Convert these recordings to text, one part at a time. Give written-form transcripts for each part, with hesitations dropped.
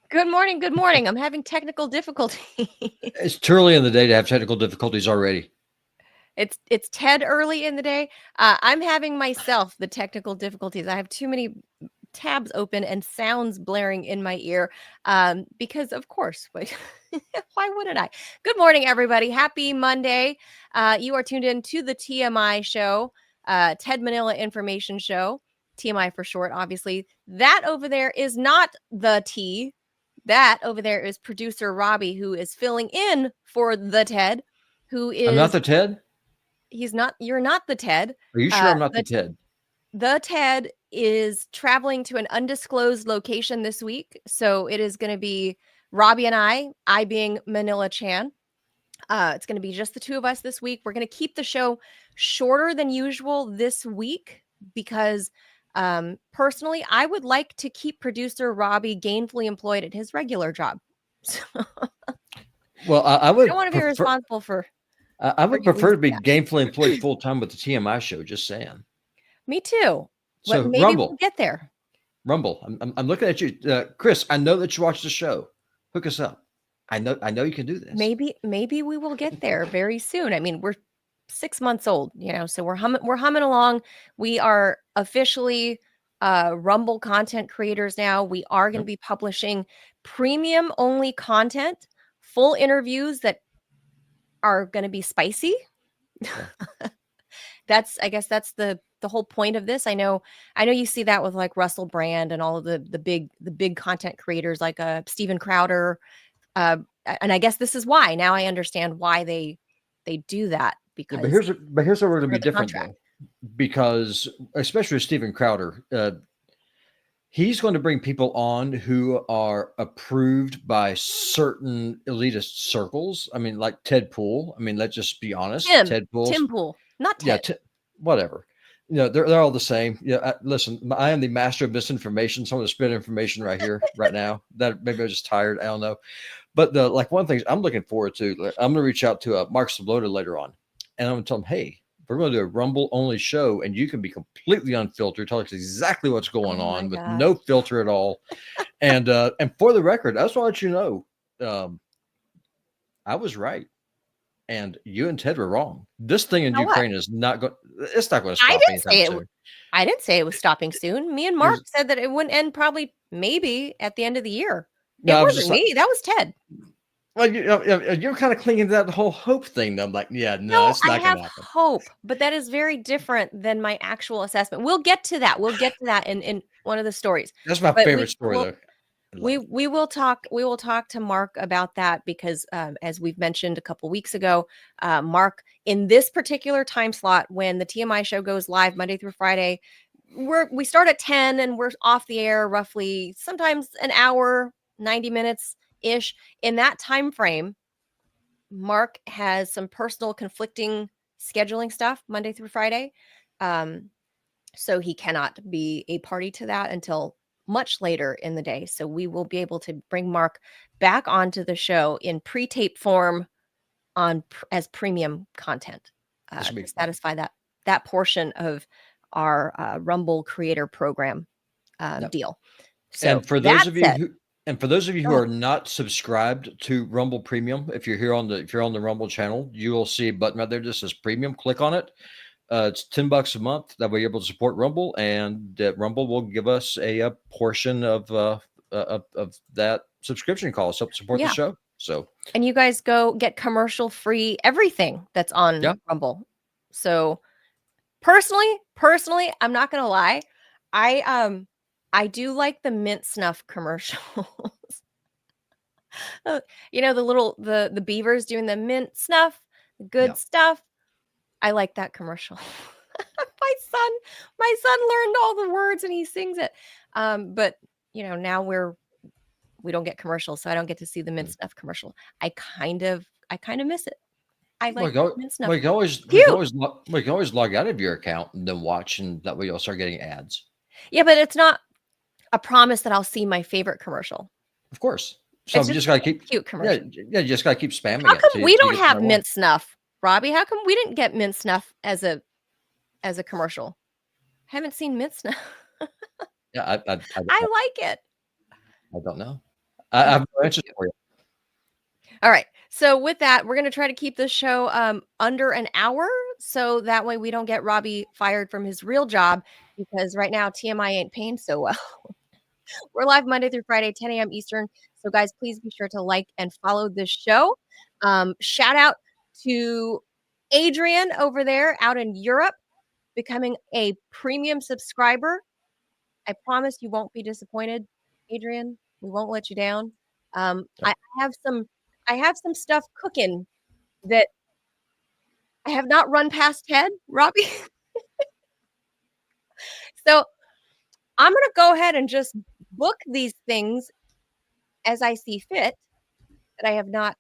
Good morning. Good morning. I'm having technical difficulty. It's too early in the day to have technical difficulties already. It's Ted early in the day. I'm having myself the technical difficulties. I have too many tabs open and sounds blaring in my ear because, of course, why wouldn't I? Good morning, everybody. Happy Monday. You are tuned in to the TMI show, Ted Manila Information Show, TMI for short, obviously. That over there is not the T. That over there is producer Robby, who is filling in for the Ted, who is... I'm not the Ted? He's not. You're not the Ted. Are you sure I'm not the Ted? The Ted is traveling to an undisclosed location this week. So it is going to be Robby and I being Manila Chan. It's going to be just the two of us this week. We're going to keep the show shorter than usual this week because personally, I would like to keep producer Robby gainfully employed at his regular job. Well, I would. I don't want to be responsible for... I would prefer to be gainfully employed full time with the TMI show. Just saying. Me too. So maybe Rumble, we'll get there. Rumble. I'm looking at you, Chris. I know that you watch the show. Hook us up. I know you can do this. Maybe we will get there very soon. I mean, we're 6 months old, so we're humming along. We are officially Rumble content creators now. We are going to be publishing premium only content, full interviews that are going to be spicy. I guess that's the whole point of this. I know you see that with like Russell Brand and all of the big content creators like Steven Crowder. And I guess this is why now I understand why they do that, because but here's where we're going to be different though, because especially with Steven Crowder, he's going to bring people on who are approved by certain elitist circles. I mean, like Ted Poole. I mean, let's just be honest. Ted Poole. Tim Poole, not Ted. Yeah, whatever. They're all the same. Listen, I am the master of misinformation. So I'm going to spit information right here, right now. That maybe I'm just tired. I don't know. But one thing I'm looking forward to, I'm going to reach out to Mark Sablota later on. and I'm going to tell them, hey, we're going to do a Rumble only show, and you can be completely unfiltered, tell us exactly what's going on with no filter at all. And for the record, I just want to let you know, I was right. And you and Ted were wrong. This thing in Ukraine is not going. It's not going to stop anytime soon. I didn't say it was stopping soon. Me and Mark said that it wouldn't end probably maybe at the end of the year. It wasn't me. That was Ted. Well, you're kind of clinging to that whole hope thing. I'm like, yeah, no, it's not going to happen. Hope, but that is very different than my actual assessment. We'll get to that. We'll get to that in one of the stories. That's my favorite story, though. We will talk to Mark about that because as we've mentioned a couple weeks ago, Mark, in this particular time slot when the TMI show goes live Monday through Friday, we start at 10 and we're off the air roughly sometimes an hour, 90 minutes ish. In that time frame, Mark has some personal conflicting scheduling stuff Monday through Friday. So he cannot be a party to that until much later in the day. So we will be able to bring Mark back onto the show in pre-tape form as premium content to satisfy that portion of our Rumble creator program deal. So and for those of you who are not subscribed to Rumble Premium, if you're on the Rumble channel, you will see a button right there that says Premium. Click on it. It's $10 a month. That way you're able to support Rumble, and Rumble will give us a portion of that subscription cost to support the show. So, and you guys go get commercial free everything that's on Rumble. So personally, I'm not gonna lie, I do like the mint snuff commercials. You know, the beavers doing the mint snuff, the good stuff. I like that commercial. My son learned all the words and he sings it. But you know, now we don't get commercials, so I don't get to see the mint stuff commercial. I kind of miss it. I like mint stuff. We can always log out of your account and then watch, and that way you'll start getting ads. Yeah, but it's not a promise that I'll see my favorite commercial. Of course. So you just gotta keep cute commercial. Yeah, you just gotta keep spamming it. How come we don't have mint snuff, Robby? How come we didn't get mint snuff as a commercial? I haven't seen mint snuff. Yeah, I like it. I don't know. I have no answers for you. All right. So with that, we're going to try to keep this show under an hour, so that way we don't get Robby fired from his real job, because right now TMI ain't paying so well. We're live Monday through Friday, 10 a.m. Eastern. So guys, please be sure to like and follow this show. Shout out to Adrian over there out in Europe, becoming a premium subscriber. I promise you won't be disappointed, Adrian. We won't let you down. I have some stuff cooking that I have not run past Ted, Robby. So I'm going to go ahead and just book these things as I see fit that I have not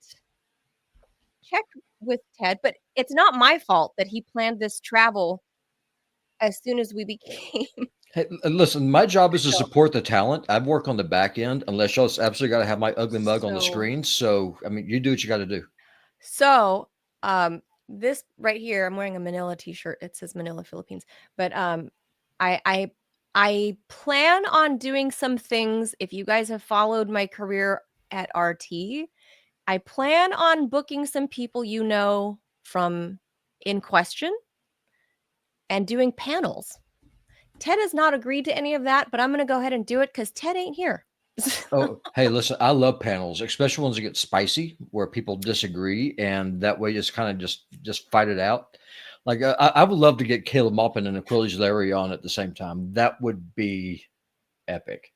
checked with Ted, but it's not my fault that he planned this travel as soon as we became. Hey, listen, my job is to support the talent. I work on the back end, unless y'all absolutely got to have my ugly mug on the screen. So, I mean, you do what you got to do. So, this right here, I'm wearing a Manila t-shirt. It says Manila, Philippines. But I plan on doing some things. If you guys have followed my career at RT, I plan on booking some people you know from In Question and doing panels. Ted has not agreed to any of that, but I'm going to go ahead and do it because Ted ain't here. Oh, hey, listen, I love panels, especially ones that get spicy where people disagree, and that way it's kind of just fight it out. Like I would love to get Caleb Maupin and Achilles Larry on at the same time. That would be epic.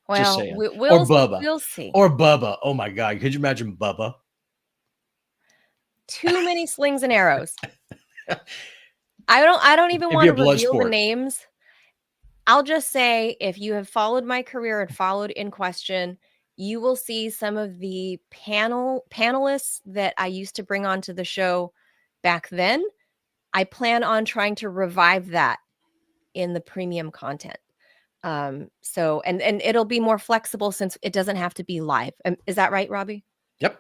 Well, just saying. Or Bubba. We'll see. Or Bubba. Oh my God. Could you imagine Bubba? Too many slings and arrows. I don't even want to reveal the names. I'll just say, if you have followed my career and followed In Question, you will see some of the panelists that I used to bring onto the show back then. I plan on trying to revive that in the premium content. So, and it'll be more flexible since it doesn't have to be live. Is that right, Robby? Yep.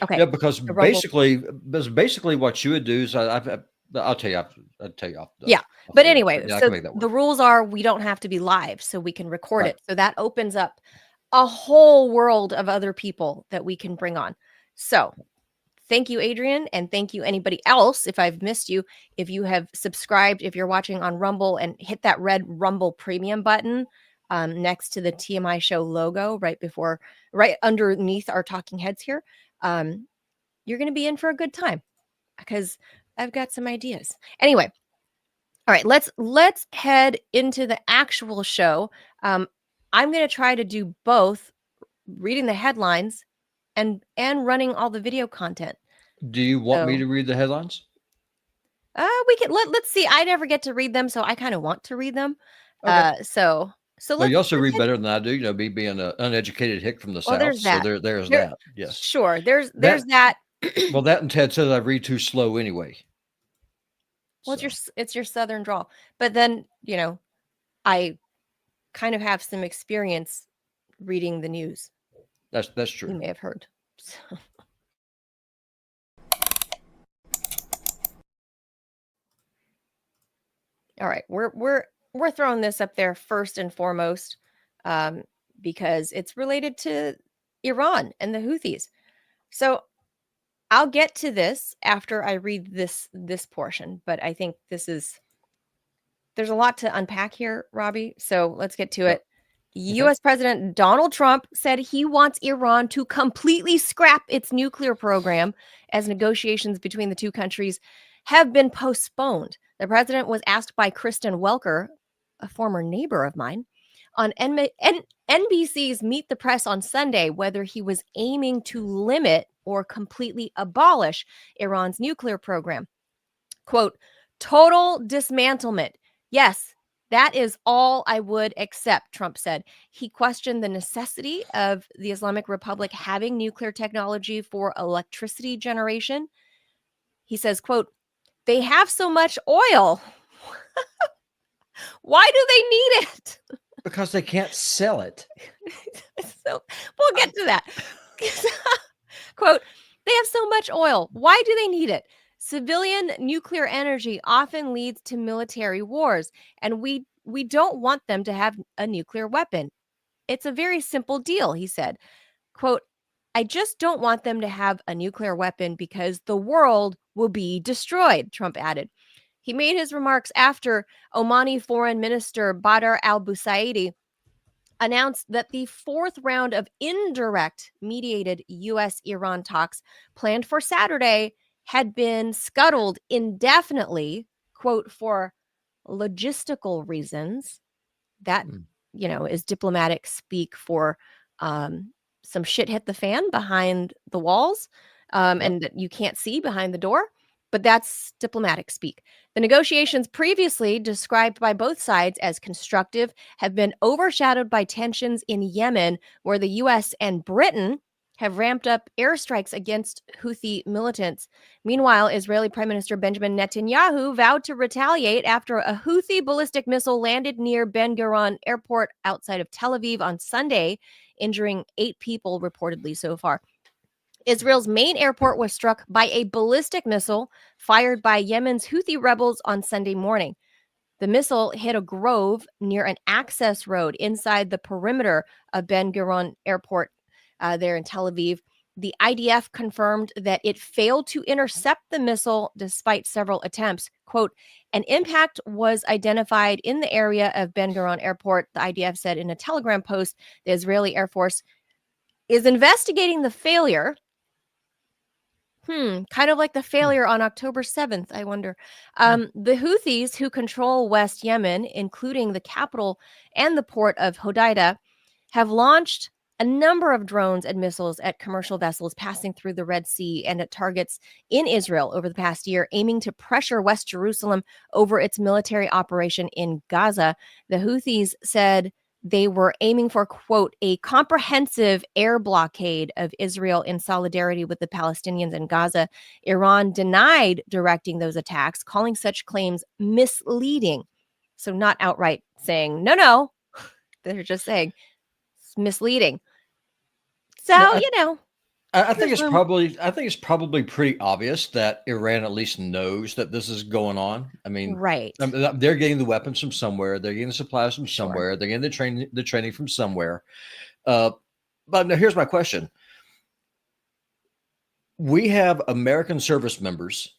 Okay. Yeah, because basically what you would do is I'll tell you. I'll tell you off. Yeah. But anyway, I so can make that work. the rules are we don't have to be live, so we can record Right. it. So that opens up a whole world of other people that we can bring on. So thank you, Adrian, and thank you anybody else. If I've missed you, if you have subscribed, if you're watching on Rumble, and hit that red Rumble Premium button next to the TMI show logo, right underneath our talking heads here, you're going to be in for a good time because I've got some ideas. Anyway, all right, let's head into the actual show. I'm going to try to do both, reading the headlines and running all the video content. Do you want me to read the headlines? We can let's see. I never get to read them, so I kind of want to read them. Okay. So well, you also read better than I do. You know, me being an uneducated hick from the South. There's that. So there's that. Yes. Sure. There's that. Well, that and Ted says I read too slow anyway. Well, it's your Southern drawl, but then I kind of have some experience reading the news. That's true. You may have heard. So. All right, we're throwing this up there first and foremost because it's related to Iran and the Houthis. So I'll get to this after I read this portion, but I think there's a lot to unpack here, Robby. So let's get to it. U.S. President Donald Trump said he wants Iran to completely scrap its nuclear program as negotiations between the two countries have been postponed. The president was asked by Kristen Welker, a former neighbor of mine, on NBC's Meet the Press on Sunday whether he was aiming to limit or completely abolish Iran's nuclear program. Quote, total dismantlement. Yes, that is all I would accept, Trump said. He questioned the necessity of the Islamic Republic having nuclear technology for electricity generation. He says, quote, they have so much oil. Why do they need it? Because they can't sell it. So we'll get to that. Quote, they have so much oil. Why do they need it? Civilian nuclear energy often leads to military wars, and we don't want them to have a nuclear weapon. It's a very simple deal, he said. Quote, I just don't want them to have a nuclear weapon because the world will be destroyed, Trump added. He made his remarks after Omani Foreign Minister Badr al-Busaidi announced that the fourth round of indirect mediated U.S.-Iran talks planned for Saturday had been scuttled indefinitely, quote, for logistical reasons. That, is diplomatic speak for some shit hit the fan behind the walls and that you can't see behind the door. But that's diplomatic speak. The negotiations previously described by both sides as constructive have been overshadowed by tensions in Yemen, where the U.S. and Britain have ramped up airstrikes against Houthi militants. Meanwhile, Israeli Prime Minister Benjamin Netanyahu vowed to retaliate after a Houthi ballistic missile landed near Ben Gurion Airport outside of Tel Aviv on Sunday, injuring 8 people reportedly so far. Israel's main airport was struck by a ballistic missile fired by Yemen's Houthi rebels on Sunday morning. The missile hit a grove near an access road inside the perimeter of Ben Gurion Airport there in Tel Aviv. The IDF confirmed that it failed to intercept the missile despite several attempts. Quote, an impact was identified in the area of Ben Gurion Airport, the IDF said in a Telegram post. The Israeli Air Force is investigating the failure. Kind of like the failure on October 7th, I wonder. The Houthis, who control West Yemen, including the capital and the port of Hodeidah, have launched a number of drones and missiles at commercial vessels passing through the Red Sea and at targets in Israel over the past year, aiming to pressure West Jerusalem over its military operation in Gaza. The Houthis said they were aiming for, quote, a comprehensive air blockade of Israel in solidarity with the Palestinians in Gaza. Iran denied directing those attacks, calling such claims misleading. So not outright saying, no, they're just saying it's misleading. So, I think it's probably pretty obvious that Iran at least knows that this is going on. I mean, right. They're getting the weapons from somewhere. They're getting the supplies from Sure. somewhere. They're getting the training from somewhere. But now here's my question. We have American service members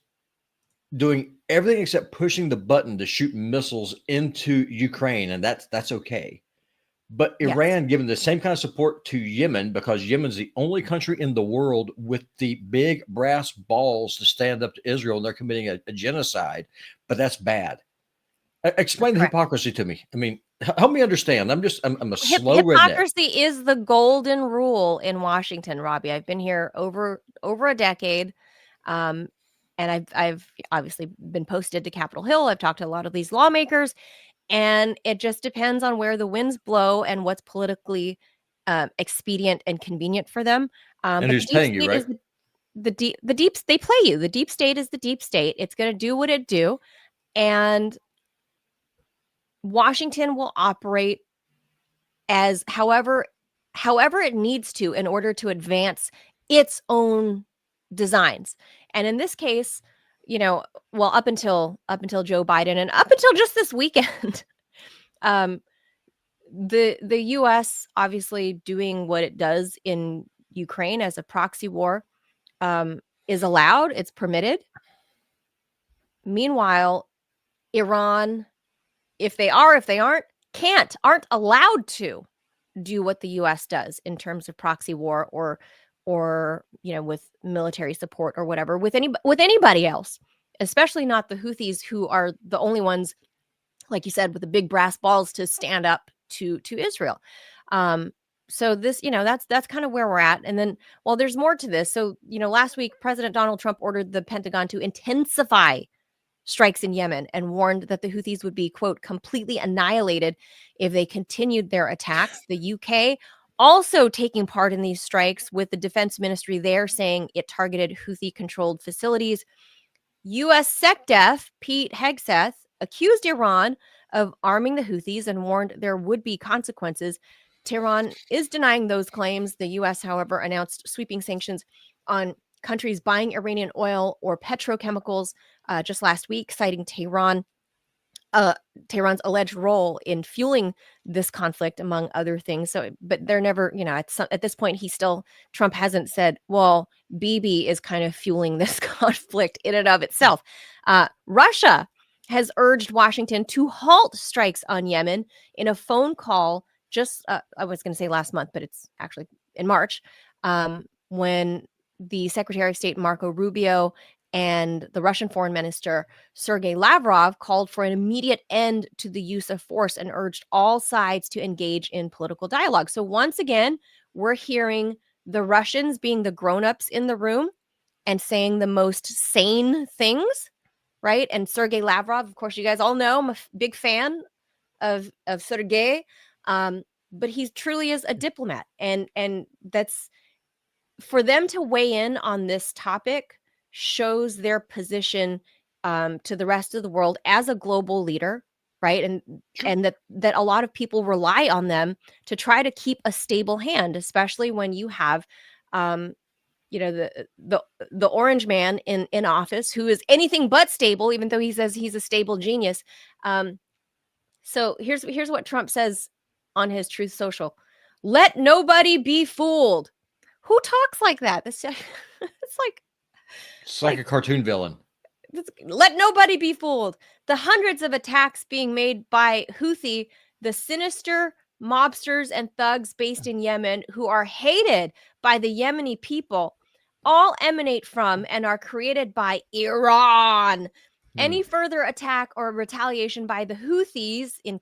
doing everything except pushing the button to shoot missiles into Ukraine, and that's okay. But Iran giving the same kind of support to Yemen, because Yemen's the only country in the world with the big brass balls to stand up to Israel, and they're committing a genocide. But that's bad. Explain the hypocrisy to me. I mean, help me understand. I'm a slow hypocrisy redneck. is the golden rule in Washington, Robby. I've been here over a decade. And I've obviously been posted to Capitol Hill. I've talked to a lot of these lawmakers, and it just depends on where the winds blow and what's politically expedient and convenient for them. And who's paying you, right? The deep they play you. The deep state is the deep state. It's going to do what it do, and Washington will operate as however it needs to in order to advance its own designs. And in this case, well, up until Joe Biden and up until just this weekend, the U.S. obviously doing what it does in Ukraine as a proxy war is allowed. It's permitted. Meanwhile, Iran, if they aren't allowed to do what the U.S. does in terms of proxy war or with military support or whatever with anybody else, especially not the Houthis, who are the only ones, like you said, with the big brass balls to stand up to Israel. So this, that's kind of where we're at. And then, well, there's more to this. So, last week, President Donald Trump ordered the Pentagon to intensify strikes in Yemen and warned that the Houthis would be, quote, completely annihilated if they continued their attacks. The UK also taking part in these strikes, with the defense ministry there saying it targeted Houthi-controlled facilities. U.S. SecDef Pete Hegseth accused Iran of arming the Houthis and warned there would be consequences. Tehran is denying those claims. The U.S., however, announced sweeping sanctions on countries buying Iranian oil or petrochemicals just last week, citing Tehran's alleged role in fueling this conflict, among other things. So, but they're never, at this point, Trump hasn't said, well, Bibi is kind of fueling this conflict in and of itself. Russia has urged Washington to halt strikes on Yemen in a phone call just, I was going to say last month, but it's actually in March, when the Secretary of State Marco Rubio and the Russian Foreign Minister Sergei Lavrov called for an immediate end to the use of force and urged all sides to engage in political dialogue. So once again, we're hearing the Russians being the grown-ups in the room and saying the most sane things, right? And Sergei Lavrov, of course, you guys all know, I'm a big fan of Sergei, but he truly is a diplomat. And that's, for them to weigh in on this topic shows their position to the rest of the world as a global leader, right? And that a lot of people rely on them to try to keep a stable hand, especially when you have the orange man in office who is anything but stable, even though he says he's a stable genius. So here's what Trump says on his Truth Social: "Let nobody be fooled." Who talks like that? It's like a cartoon villain. Let nobody be fooled. The hundreds of attacks being made by Houthi, the sinister mobsters and thugs based in Yemen, who are hated by the Yemeni people, all emanate from and are created by Iran. Any further attack or retaliation by the Houthis, in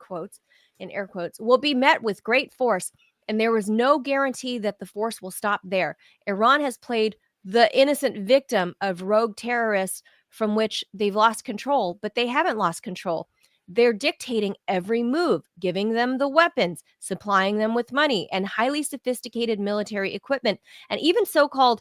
air quotes, will be met with great force. And there is no guarantee that the force will stop there. Iran has played the innocent victim of rogue terrorists from which they've lost control, but they haven't lost control. They're dictating every move, giving them the weapons, supplying them with money and highly sophisticated military equipment, and even so-called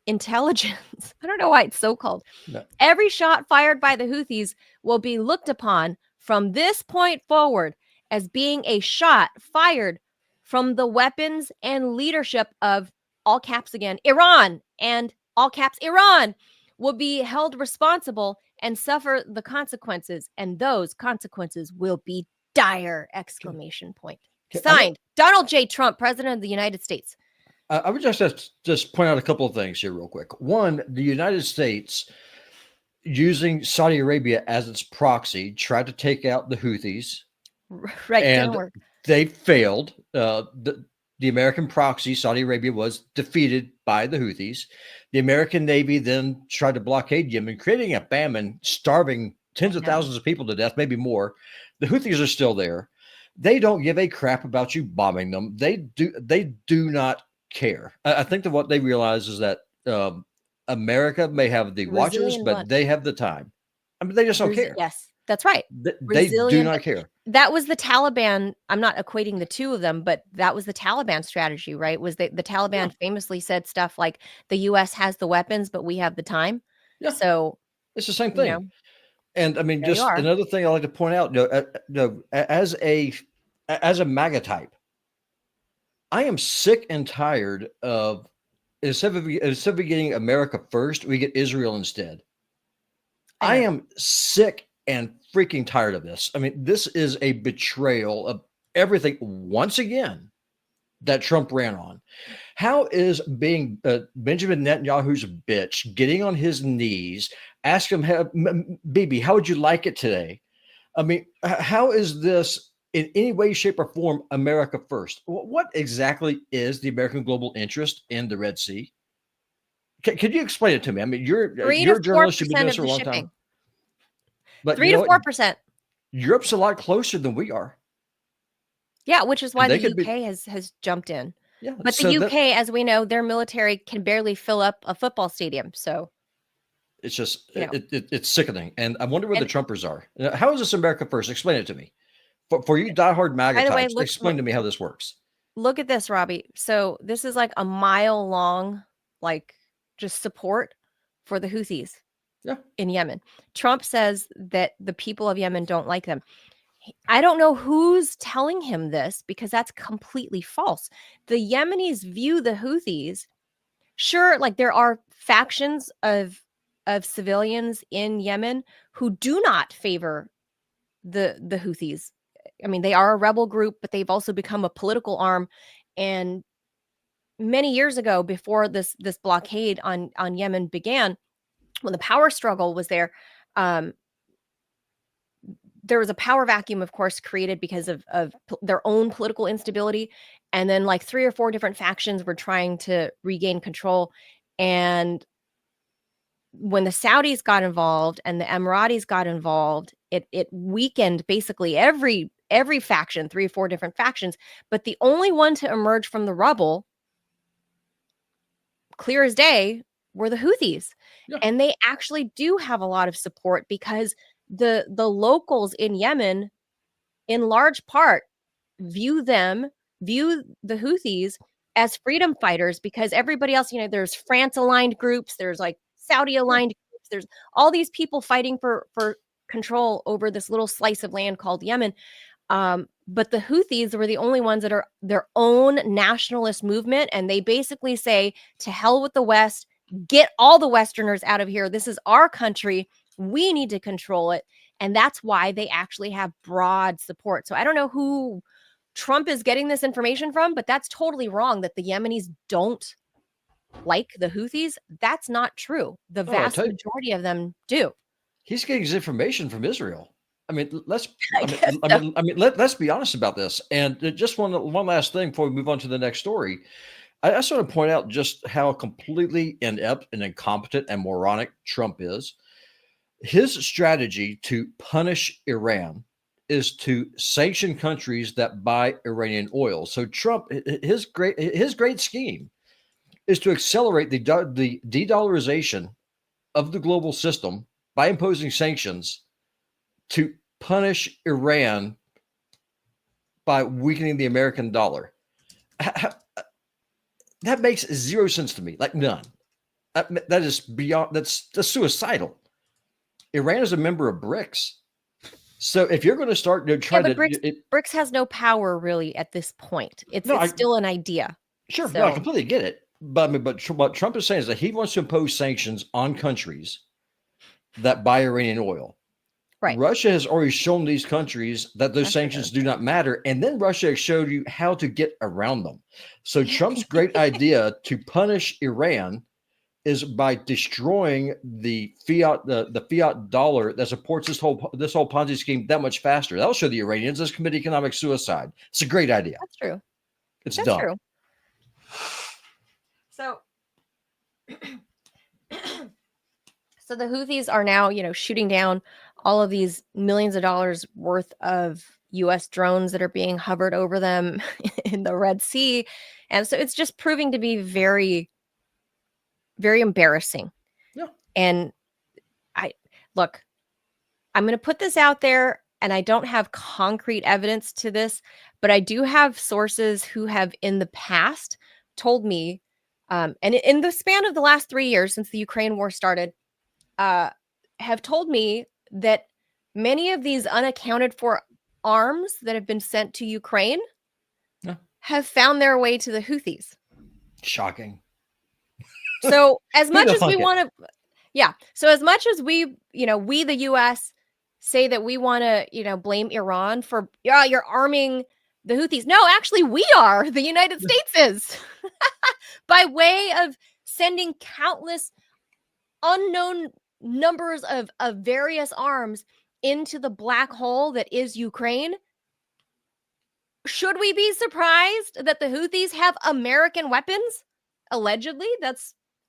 intelligence. I don't know why it's so-called. No. Every shot fired by the Houthis will be looked upon from this point forward as being a shot fired from the weapons and leadership of all caps again, Iran, and all caps, Iran, will be held responsible and suffer the consequences. And those consequences will be dire! Exclamation point. Signed, Donald J. Trump, President of the United States. I would just point out a couple of things here real quick. One, the United States, using Saudi Arabia as its proxy, tried to take out the Houthis. Right, and didn't work. They failed. The American proxy, Saudi Arabia, was defeated by the Houthis. The American Navy then tried to blockade Yemen, creating a famine, starving tens of thousands of people to death, maybe more. The Houthis are still there. They don't give a crap about you bombing them. They do not care. I think that what they realize is that America may have the watches, but they have the time. I mean, they just don't care. Yes, that's right. They do not care. That was the Taliban. I'm not equating the two of them, but that was the Taliban strategy, right? Was the Taliban famously said stuff like, the U.S. has the weapons, but we have the time. Yeah. So it's the same thing. And I mean, just another thing I like to point out, as a MAGA type, I am sick and tired of, instead of getting America first, we get Israel instead. I am sick and freaking tired of this. I mean, this is a betrayal of everything once again that Trump ran on. How is being Benjamin Netanyahu's bitch getting on his knees, ask him, Bibi, how would you like it today? I mean, how is this in any way, shape, or form America first? What exactly is the American global interest in the Red Sea? Could you explain it to me? I mean, you're a journalist. You've been doing this for a long time. But 3 to 4%. Europe's a lot closer than we are. Yeah, which is why the UK has jumped in. Yeah, but the UK, as we know, their military can barely fill up a football stadium. So it's just it's sickening. And I wonder where the Trumpers are. How is this America first? Explain it to me. For you diehard MAGA types, explain to me how this works. Look at this, Robby. So this is like a mile long, like just support for the Houthis. In Yemen. Trump says that the people of Yemen don't like them. I don't know who's telling him this, because that's completely false. The Yemenis view the Houthis, sure, like there are factions of civilians in Yemen who do not favor the Houthis. I mean, they are a rebel group, but they've also become a political arm. And many years ago, before this blockade on Yemen began, when the power struggle was there, there was a power vacuum, of course, created because of their own political instability. And then like 3 or 4 different factions were trying to regain control. And when the Saudis got involved and the Emiratis got involved, it weakened basically every faction, 3 or 4 different factions. But the only one to emerge from the rubble, clear as day, were the Houthis. Yeah. And they actually do have a lot of support, because the locals in Yemen, in large part, view the Houthis as freedom fighters, because everybody else, there's France-aligned groups, there's like Saudi-aligned groups, there's all these people fighting for control over this little slice of land called Yemen. But the Houthis were the only ones that are their own nationalist movement, and they basically say, to hell with the West, get all the Westerners out of here. This is our country. We need to control it. And that's why they actually have broad support. So I don't know who Trump is getting this information from, but that's totally wrong that the Yemenis don't like the Houthis. That's not true. The vast majority of them do. He's getting his information from Israel. I mean, let's be honest about this. And just one last thing before we move on to the next story. I just want to point out just how completely inept and incompetent and moronic Trump is. His strategy to punish Iran is to sanction countries that buy Iranian oil. So Trump, his great scheme is to accelerate the de-dollarization of the global system by imposing sanctions to punish Iran by weakening the American dollar. That makes zero sense to me, like none. That is beyond, that's suicidal. Iran is a member of BRICS. So if you're going to start BRICS has no power really at this point. It's still an idea. Sure, so. No, I completely get it. But I mean, but what Trump is saying is that he wants to impose sanctions on countries that buy Iranian oil. Right. Russia has already shown these countries that those sanctions do not matter. And then Russia has showed you how to get around them. So Trump's great idea to punish Iran is by destroying the fiat dollar that supports this whole Ponzi scheme that much faster. That'll show the Iranians this commit economic suicide. It's a great idea. That's true. It's dumb. True. So so the Houthis are now, shooting down all of these millions of dollars worth of U.S. drones that are being hovered over them in the Red Sea. And so it's just proving to be very, very embarrassing. Yeah. And I'm going to put this out there, and I don't have concrete evidence to this, but I do have sources who have in the past told me, and in the span of the last 3 years since the Ukraine war started, have told me that many of these unaccounted for arms that have been sent to Ukraine have found their way to the Houthis. Shocking. So as much as we want to, so as much as we, we, the U.S., say that we want to, blame Iran for, you're arming the Houthis. No, actually, we are. The United States is. By way of sending countless unknown numbers of various arms into the black hole that is Ukraine. Should we be surprised that the Houthis have American weapons? Allegedly,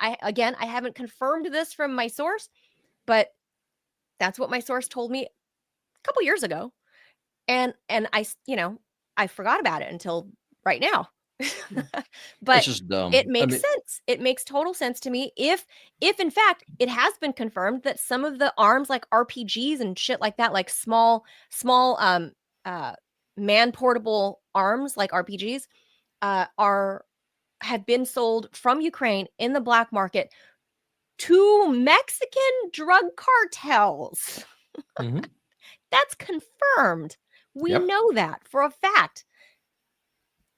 I haven't confirmed this from my source, but that's what my source told me a couple years ago. And I forgot about it until right now. But it's just dumb. It makes sense. It makes total sense to me. If in fact it has been confirmed that some of the arms like RPGs and shit like that, like small man portable arms like RPGs have been sold from Ukraine in the black market to Mexican drug cartels. Mm-hmm. That's confirmed. We know that for a fact.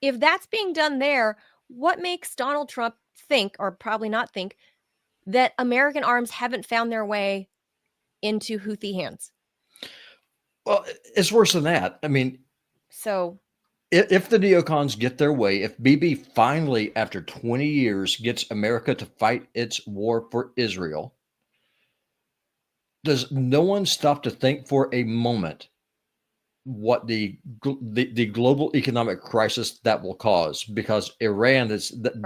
If that's being done there, what makes Donald Trump think, or probably not think, that American arms haven't found their way into Houthi hands? Well, it's worse than that. I mean, so if the neocons get their way, if Bibi finally, after 20 years, gets America to fight its war for Israel, does no one stop to think for a moment what the global economic crisis that will cause? Because Iran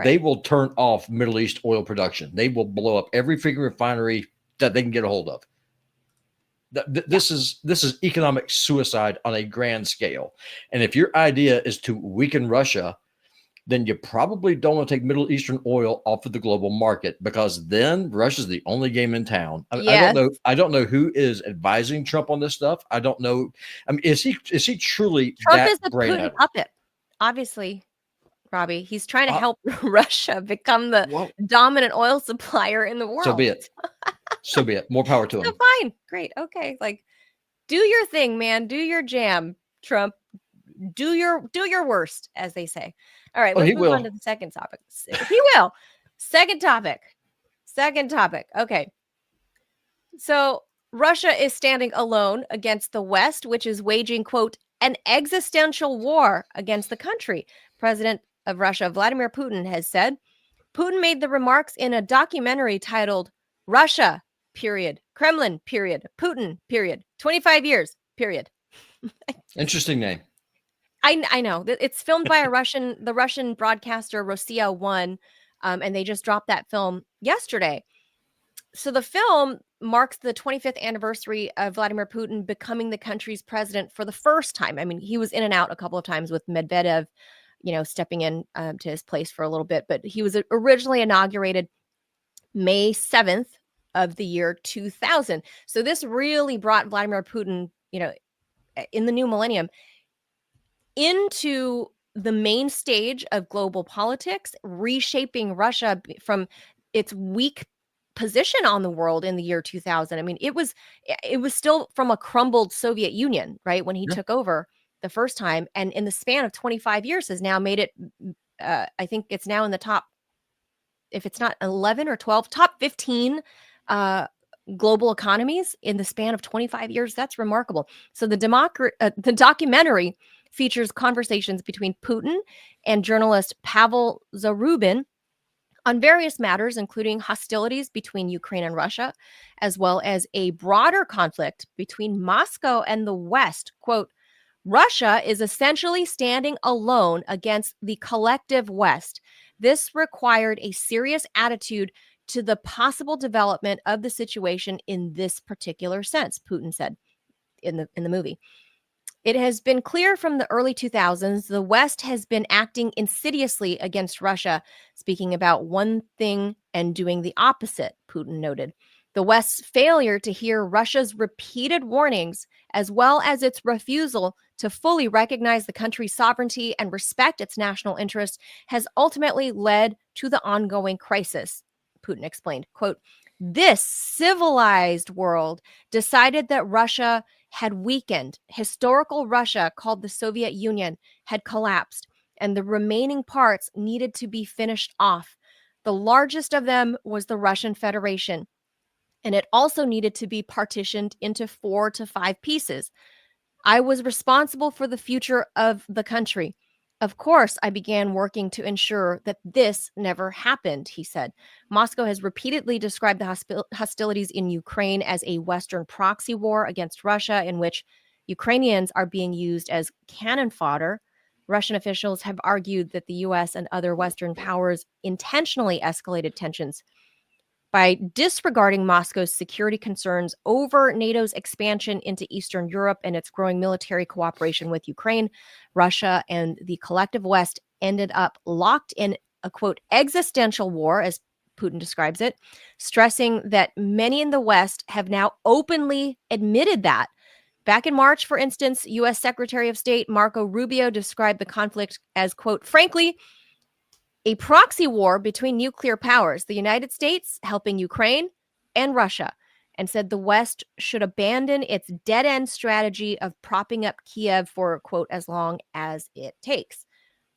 they will turn off Middle East oil production. They will blow up every freaking refinery that they can get a hold of. This is economic suicide on a grand scale. And if your idea is to weaken Russia, then you probably don't want to take Middle Eastern oil off of the global market, because then Russia's the only game in town. I don't know who is advising Trump on this stuff. I don't know. I mean, is he truly Trump is the Putin puppet? Obviously, Robby. He's trying to help Russia become the dominant oil supplier in the world. So be it. So be it. More power to him. So fine. Great. Okay. Like, do your thing, man. Do your jam, Trump. Do your worst, as they say. All right, let's move on to the second topic. He will. Second topic. Okay. So Russia is standing alone against the West, which is waging, quote, an existential war against the country. President of Russia, Vladimir Putin, has said. Putin made the remarks in a documentary titled Russia, period, Kremlin, period, Putin, period, 25 years, period. Interesting name. I know. It's filmed by the Russian broadcaster Rossiya 1, and they just dropped that film yesterday. So the film marks the 25th anniversary of Vladimir Putin becoming the country's president for the first time. I mean, he was in and out a couple of times with Medvedev, stepping in to his place for a little bit, but he was originally inaugurated May 7th of the year 2000. So this really brought Vladimir Putin, in the new millennium, into the main stage of global politics, reshaping Russia from its weak position on the world in the year 2000. I mean, it was still from a crumbled Soviet Union, right, when he took over the first time, and in the span of 25 years has now made it, I think it's now in the top if it's not 11 or 12, top 15 global economies in the span of 25 years. That's remarkable. So the documentary features conversations between Putin and journalist Pavel Zarubin on various matters, including hostilities between Ukraine and Russia, as well as a broader conflict between Moscow and the West. Quote, Russia is essentially standing alone against the collective West. This required a serious attitude to the possible development of the situation in this particular sense, Putin said in the movie. It has been clear from the early 2000s the West has been acting insidiously against Russia, speaking about one thing and doing the opposite, Putin noted. The West's failure to hear Russia's repeated warnings, as well as its refusal to fully recognize the country's sovereignty and respect its national interests, has ultimately led to the ongoing crisis, Putin explained. Quote, this civilized world decided that Russia had weakened. Historical Russia, called the Soviet Union, had collapsed, and the remaining parts needed to be finished off. The largest of them was the Russian Federation, and it also needed to be partitioned into 4 to 5 pieces. I was responsible for the future of the country. Of course, I began working to ensure that this never happened, he said. Moscow has repeatedly described the hostilities in Ukraine as a Western proxy war against Russia, in which Ukrainians are being used as cannon fodder. Russian officials have argued that the U.S. and other Western powers intentionally escalated tensions by disregarding Moscow's security concerns over NATO's expansion into Eastern Europe and its growing military cooperation with Ukraine. Russia and the collective West ended up locked in a, quote, existential war, as Putin describes it, stressing that many in the West have now openly admitted that. Back in March, for instance, U.S. Secretary of State Marco Rubio described the conflict as, quote, frankly, a proxy war between nuclear powers, the United States helping Ukraine and Russia, and said the West should abandon its dead-end strategy of propping up Kiev for, quote, as long as it takes.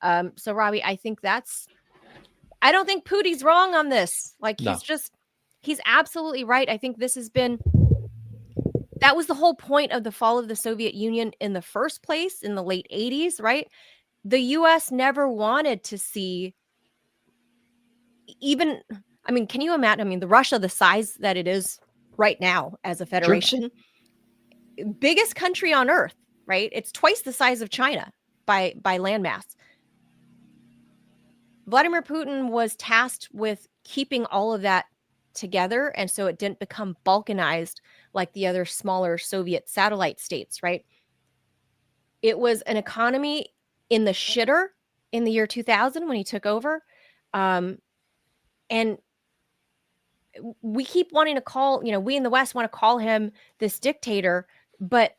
So, Robby, I don't think Putin's wrong on this. Like, No. he's absolutely right. I think that was the whole point of the fall of the Soviet Union in the first place in the late 80s, right? The U.S. never wanted to see can you imagine? The Russia, the size that it is right now as a federation, sure. Biggest country on earth, right? It's twice the size of China by landmass. Vladimir Putin was tasked with keeping all of that together, and so it didn't become balkanized like the other smaller Soviet satellite states, right? It was an economy in the shitter in the year 2000 when he took over. And we keep wanting to call, we in the West want to call him this dictator, but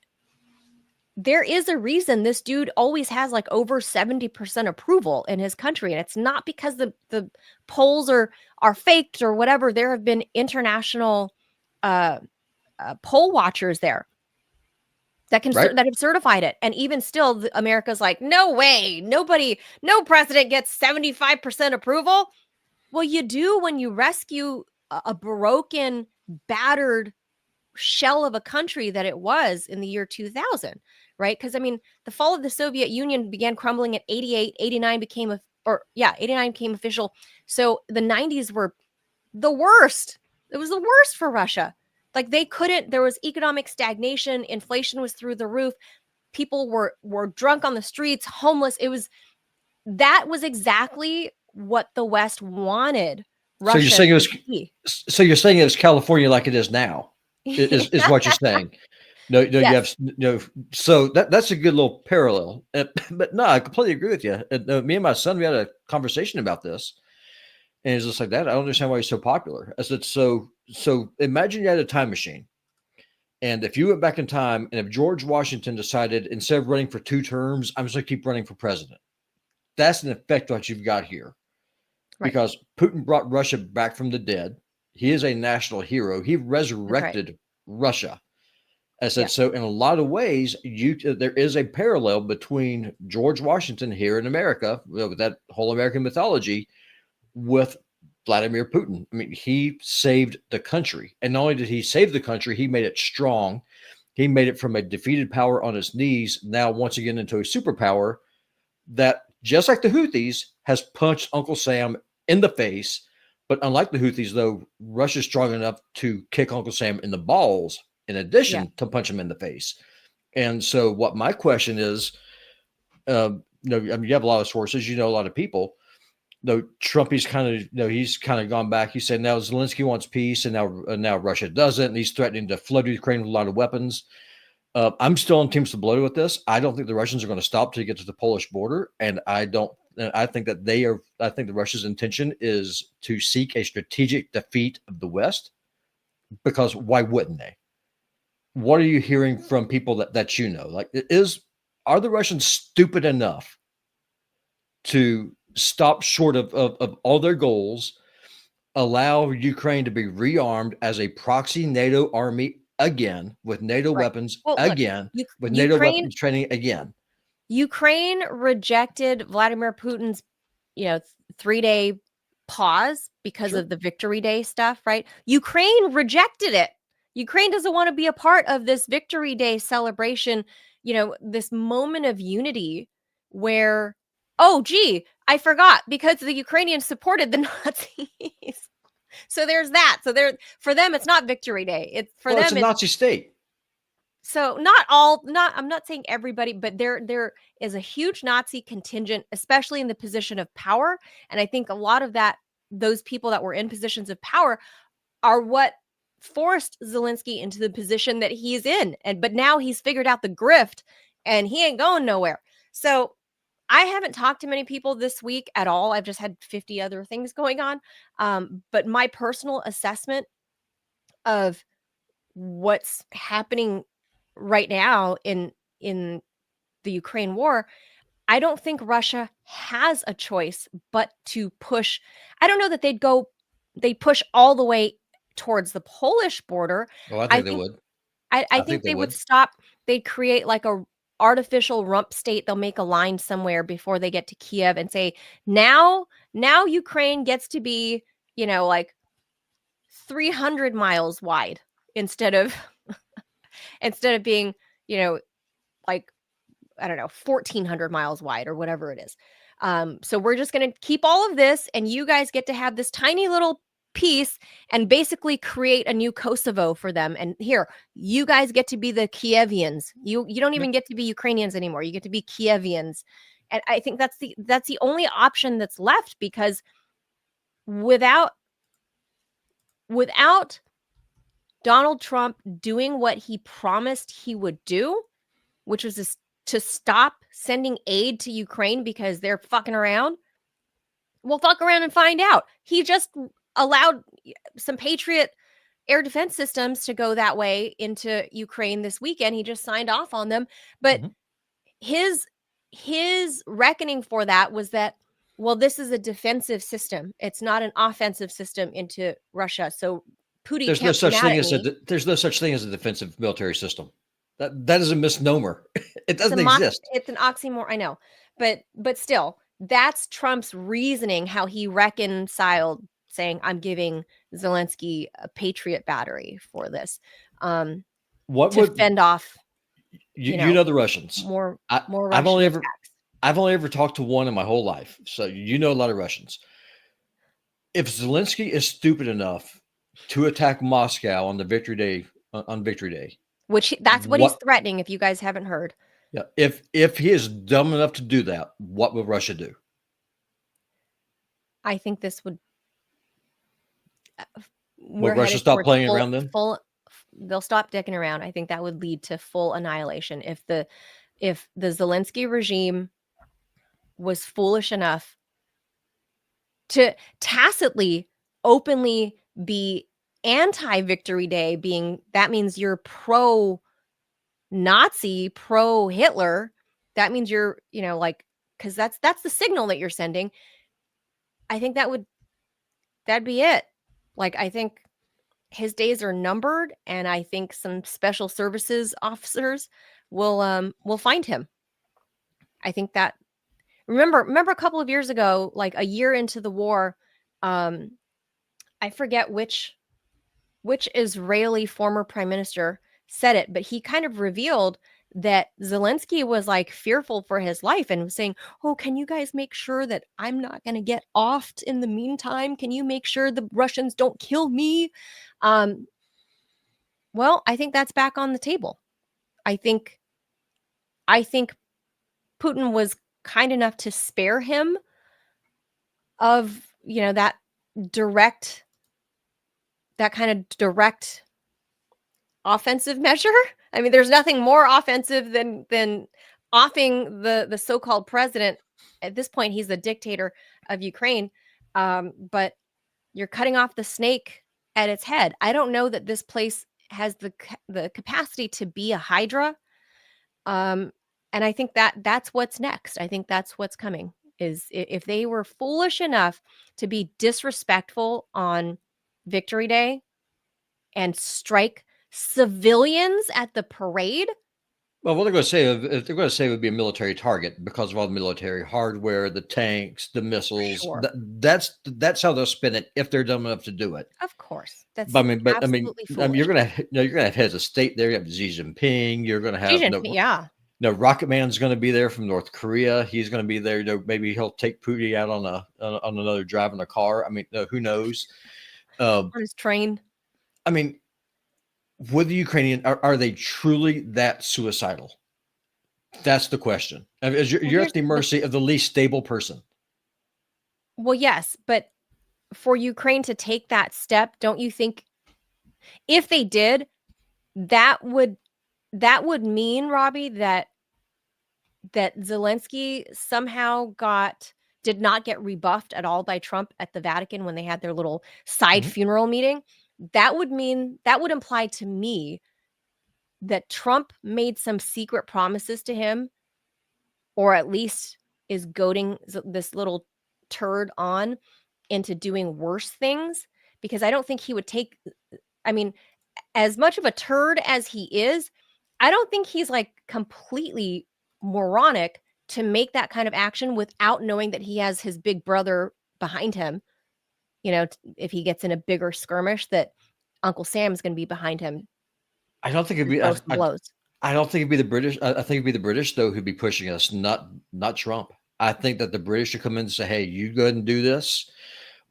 there is a reason this dude always has like over 70% approval in his country. And it's not because the polls are faked or whatever. There have been international poll watchers there that that have certified it. And even still, America's like, no way, no president gets 75% approval. Well, you do when you rescue a broken, battered shell of a country that it was in the year 2000, right? Because, the fall of the Soviet Union began crumbling at 88, 89 became 89 became official. So the 90s were the worst. It was the worst for Russia. Like there was economic stagnation. Inflation was through the roof. People were drunk on the streets, homeless. That was exactly what the West wanted Russia to be. So you're saying it was California like it is now, is what you're saying. No, yes. You have so that's a good little parallel. But no, I completely agree with you. Me and my son, we had a conversation about this, and it's just like that. I don't understand why he's so popular. I said, so imagine you had a time machine, and if you went back in time, and if George Washington decided instead of running for 2 terms, I'm just going to keep running for president. That's in effect what you've got here. Right. Because Putin brought Russia back from the dead. He is a national hero. He resurrected Russia. I said, so in a lot of ways, there is a parallel between George Washington here in America, with that whole American mythology, with Vladimir Putin. I mean, he saved the country. And not only did he save the country, he made it strong. He made it from a defeated power on its knees, now once again into a superpower that, just like the Houthis, has punched Uncle Sam in the face. But unlike the Houthis, though, Russia's strong enough to kick Uncle Sam in the balls in addition to punch him in the face. And so what my question is, I mean, you have a lot of sources, a lot of people. Though Trump, he's kind of gone back. He said now Zelensky wants peace, and now Russia doesn't, and he's threatening to flood Ukraine with a lot of weapons. I'm still on Team Sabloda with this. I don't think the Russians are going to stop till you get to the Polish border, and I think that I think the Russia's intention is to seek a strategic defeat of the West, because why wouldn't they? What are you hearing from people that like, are the Russians stupid enough to stop short of all their goals, allow Ukraine to be rearmed as a proxy NATO army again, with NATO weapons again, with NATO weapons training again? Ukraine rejected Vladimir Putin's, 3-day pause because of the Victory Day stuff, right? Ukraine rejected it. Ukraine doesn't want to be a part of this Victory Day celebration, this moment of unity where, oh, gee, I forgot, because the Ukrainians supported the Nazis. So there's that. So for them, it's not Victory Day. It's a Nazi state. So I'm not saying everybody, but there is a huge Nazi contingent, especially in the position of power. And I think a lot of those people that were in positions of power are what forced Zelensky into the position that he's in. But now he's figured out the grift and he ain't going nowhere. So I haven't talked to many people this week at all. I've just had 50 other things going on. But my personal assessment of what's happening right now in the Ukraine war, I don't think Russia has a choice but to push. I don't know that they'd push all the way towards the Polish border. Well, I think they would. I think they would stop. They'd create like a artificial rump state. They'll make a line somewhere before they get to Kiev and say, now Ukraine gets to be, like 300 miles wide instead of being, like, I don't know, 1,400 miles wide or whatever it is. So we're just going to keep all of this, and you guys get to have this tiny little piece and basically create a new Kosovo for them. And here, you guys get to be the Kievians. You don't even get to be Ukrainians anymore. You get to be Kievians. And I think that's the only option that's left, because without Donald Trump doing what he promised he would do, which was to stop sending aid to Ukraine because they're fucking around, we'll fuck around and find out. He just allowed some Patriot air defense systems to go that way into Ukraine this weekend. He just signed off on them. But his reckoning for that was that, well, this is a defensive system. It's not an offensive system into Russia. So Putin there's no such thing as a defensive military system. That is a misnomer. It doesn't exist. It's an oxymoron, I know. But still, that's Trump's reasoning, how he reconciled saying, I'm giving Zelensky a Patriot battery for this. Fend off you know the Russians. More Russian I've only ever talked to one in my whole life. So a lot of Russians. If Zelensky is stupid enough to attack Moscow on Victory Day, which that's what he's threatening, if you guys haven't heard. Yeah. If he is dumb enough to do that, what will Russia do? I think this would. Will Russia stop playing around then? They'll stop dicking around. I think that would lead to full annihilation. If the Zelensky regime was foolish enough to tacitly, openly be anti-Victory Day, that means you're pro-Nazi, pro-Hitler. That means you're, because that's the signal that you're sending. I think that'd be it. Like, I think his days are numbered, and I think some special services officers will find him. I think that remember a couple of years ago, like a year into the war, I forget which Israeli former prime minister said it, but he kind of revealed that Zelensky was like fearful for his life and was saying, "Oh, can you guys make sure that I'm not going to get offed in the meantime? Can you make sure the Russians don't kill me?" Well, I think that's back on the table. I think Putin was kind enough to spare him of, that kind of direct offensive measure. I mean, there's nothing more offensive than offing the so-called president. At this point, he's the dictator of Ukraine. But you're cutting off the snake at its head. I don't know that this place has the capacity to be a hydra. And I think that's what's next. I think that's what's coming, is if they were foolish enough to be disrespectful on Victory Day and strike civilians at the parade. Well, what they're going to say, if they're going to say it would be a military target because of all the military hardware, the tanks, the missiles, Sure. that's how they'll spin it if they're dumb enough to do it. Of course, that's absolutely foolish. You're going to have heads of state there. You have Xi Jinping. You're going to have yeah. No, Rocket Man's going to be there from North Korea. He's going to be there. Maybe he'll take Putin out on another drive in a car. I mean, who knows? On his train. I mean, with the Ukrainian, are they truly that suicidal? That's the question. I mean, you're at the mercy of the least stable person. Well, yes, but for Ukraine to take that step, don't you think, if they did, that would mean, Robby, that Zelensky somehow did not get rebuffed at all by Trump at the Vatican when they had their little side funeral meeting? That would imply to me that Trump made some secret promises to him, or at least is goading this little turd on into doing worse things, because I don't think he would take, I mean, as much of a turd as he is, I don't think he's like completely moronic to make that kind of action without knowing that he has his big brother behind him. If he gets in a bigger skirmish, that Uncle Sam's going to be behind him. I don't think it'd be. I don't think it'd be the British. I think it'd be the British though who'd be pushing us, not Trump. I think that the British should come in and say, "Hey, you go ahead and do this.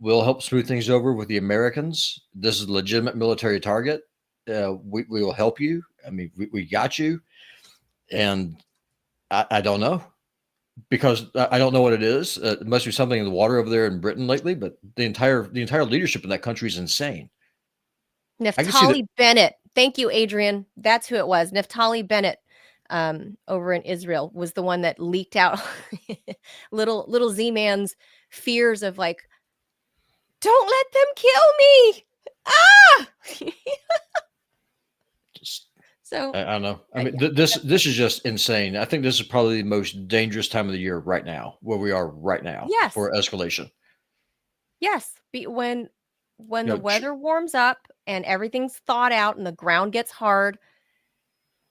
We'll help smooth things over with the Americans. This is a legitimate military target. We will help you. I mean, we got you." And I don't know, because I don't know what it is. It must be something in the water over there in Britain lately. But the entire leadership in that country is insane. Naftali Bennett. Thank you, Adrian. That's who it was. Naftali Bennett, over in Israel, was the one that leaked out little Z-Man's fears of like, don't let them kill me. Ah! So I don't know. I mean, this is just insane. I think this is probably the most dangerous time of the year right now, where we are right now. Yes. For escalation. Yes. When the weather warms up and everything's thawed out and the ground gets hard,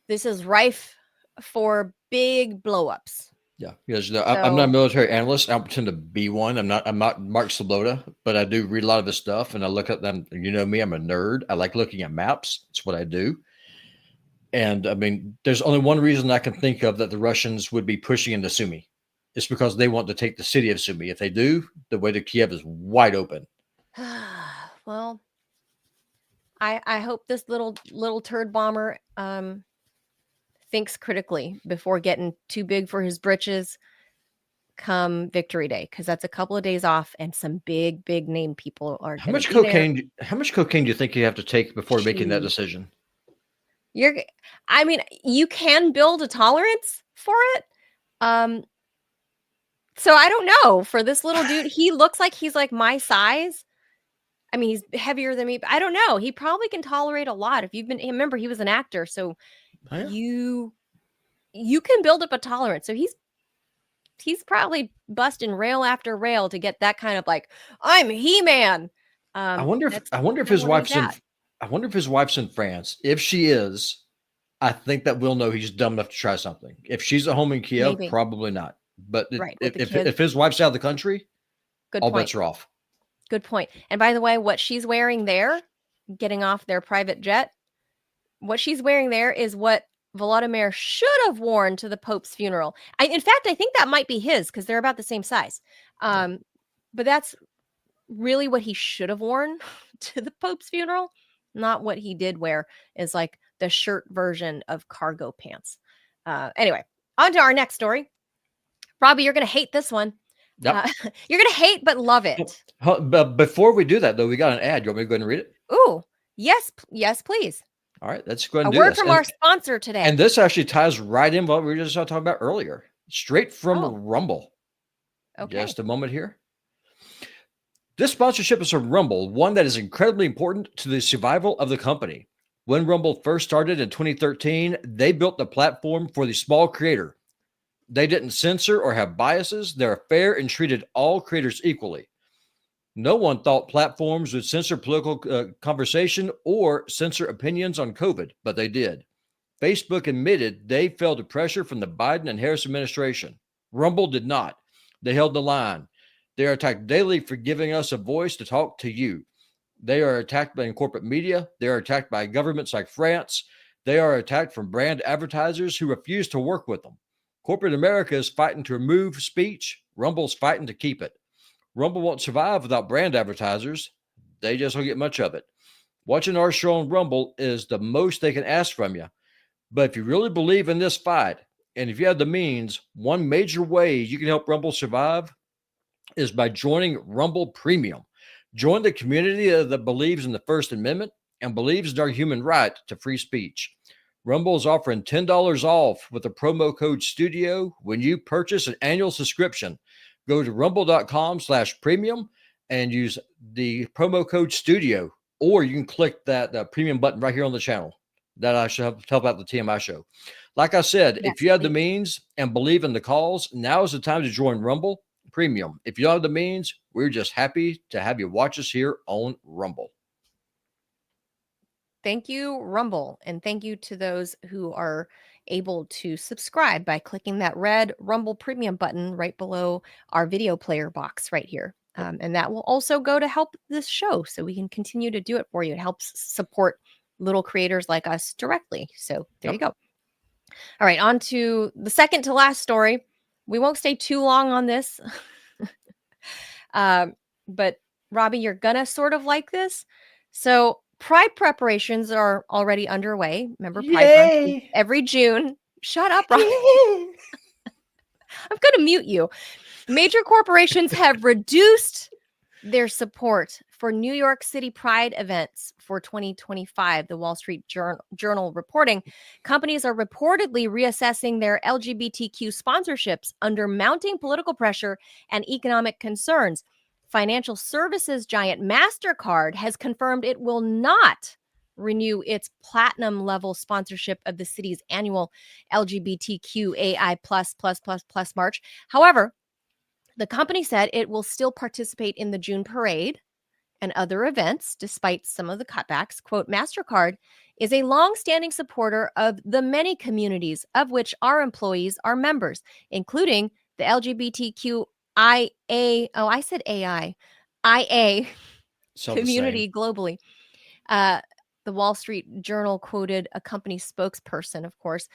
this is rife for big blowups. Yeah. Yes. I'm not a military analyst. I don't pretend to be one. I'm not Mark Sloboda, but I do read a lot of his stuff, and I look at them. You know me, I'm a nerd. I like looking at maps. It's what I do. And I mean, there's only one reason I can think of that the Russians would be pushing into Sumy. It's because they want to take the city of Sumy. If they do, the way to Kiev is wide open. Well, I hope this little turd bomber thinks critically before getting too big for his britches come Victory Day, because that's a couple of days off, and some big name people are. How much cocaine? How much cocaine do you think you have to take before making that decision? I mean, you can build a tolerance for it. So I don't know. For this little dude, he looks like he's like my size. I mean, he's heavier than me, but I don't know. He probably can tolerate a lot. Remember, he was an actor, so you can build up a tolerance. So he's probably busting rail after rail to get that kind of like, I'm He-Man. I wonder if his wife's in France. If she is, I think that we'll know he's dumb enough to try something. If she's at home in Kiev, probably not. But if his wife's out of the country, all bets are off. Good point. And by the way, what she's wearing there, getting off their private jet, what she's wearing there is what Vladimir should have worn to the Pope's funeral. In fact, I think that might be his because they're about the same size. But that's really what he should have worn to the Pope's funeral, not what he did wear is like the shirt version of cargo pants. Anyway, on to our next story. Robby, you're going to hate this one. Yep. You're going to hate but love it. But before we do that, though, we got an ad. You want me to go ahead and read it? Ooh, yes, please. All right, let's go ahead and do this. A word from our sponsor today. And this actually ties right in what we were just talking about earlier. Straight from Rumble. Okay. Just a moment here. This sponsorship is from Rumble, one that is incredibly important to the survival of the company. When Rumble first started in 2013, they built the platform for the small creator. They didn't censor or have biases. They're fair and treated all creators equally. No one thought platforms would censor political conversation or censor opinions on COVID, but they did. Facebook admitted they fell to pressure from the Biden and Harris administration. Rumble did not. They held the line. They are attacked daily for giving us a voice to talk to you. They are attacked by corporate media. They are attacked by governments like France. They are attacked from brand advertisers who refuse to work with them. Corporate America is fighting to remove speech. Rumble's fighting to keep it. Rumble won't survive without brand advertisers. They just don't get much of it. Watching our show on Rumble is the most they can ask from you. But if you really believe in this fight, and if you have the means, one major way you can help Rumble survive is by joining Rumble Premium. Join the community that believes in the First Amendment and believes in our human right to free speech. Rumble is offering $10 off with the promo code STUDIO when you purchase an annual subscription. Go to rumble.com/premium and use the promo code STUDIO, or you can click that premium button right here on the channel. That I should help out the TMI show. Like I said, if you have the means and believe in the cause, now is the time to join Rumble Premium. If you don't have the means, we're just happy to have you watch us here on Rumble. Thank you, Rumble. And thank you to those who are able to subscribe by clicking that red Rumble Premium button right below our video player box right here. And that will also go to help this show so we can continue to do it for you. It helps support little creators like us directly. So there you go. All right, on to the second to last story. We won't stay too long on this. But Robby, you're gonna sort of like this. So Pride preparations are already underway. Remember, Pride Month every June. Shut up, Robby. I'm gonna mute you. Major corporations have reduced their support for New York City Pride events for 2025, the Wall Street Journal reporting. Companies are reportedly reassessing their LGBTQ sponsorships under mounting political pressure and economic concerns. Financial services giant MasterCard has confirmed it will not renew its platinum level sponsorship of the city's annual LGBTQAI++++ march. However, the company said it will still participate in the June parade and other events, despite some of the cutbacks. Quote, MasterCard is a long-standing supporter of the many communities of which our employees are members, including the LGBTQIA, I said AI, IA community globally. The Wall Street Journal quoted a company spokesperson, of course.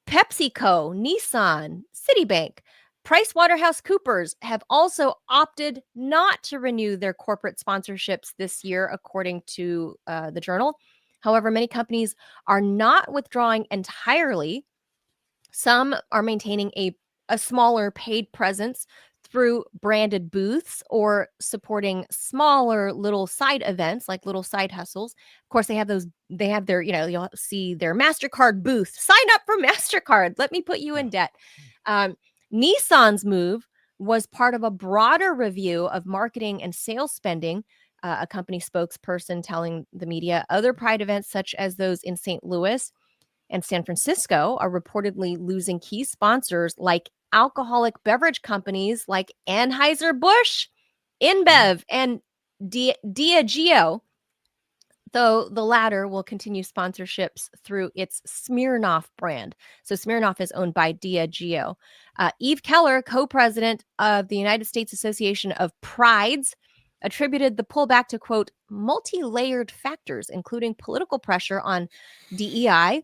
PepsiCo, Nissan, Citibank, PricewaterhouseCoopers have also opted not to renew their corporate sponsorships this year, according to the Journal. However, many companies are not withdrawing entirely. Some are maintaining a smaller paid presence through branded booths or supporting smaller little side events, like little side hustles. Of course, they have their, you'll see their MasterCard booth. Sign up for MasterCard. Let me put you in debt. Nissan's move was part of a broader review of marketing and sales spending, a company spokesperson telling the media. Other Pride events, such as those in St. Louis and San Francisco, are reportedly losing key sponsors like alcoholic beverage companies like Anheuser-Busch, InBev, and Diageo, though the latter will continue sponsorships through its Smirnoff brand. So Smirnoff is owned by Diageo. Eve Keller, co-president of the United States Association of Prides, attributed the pullback to, quote, multi-layered factors, including political pressure on DEI,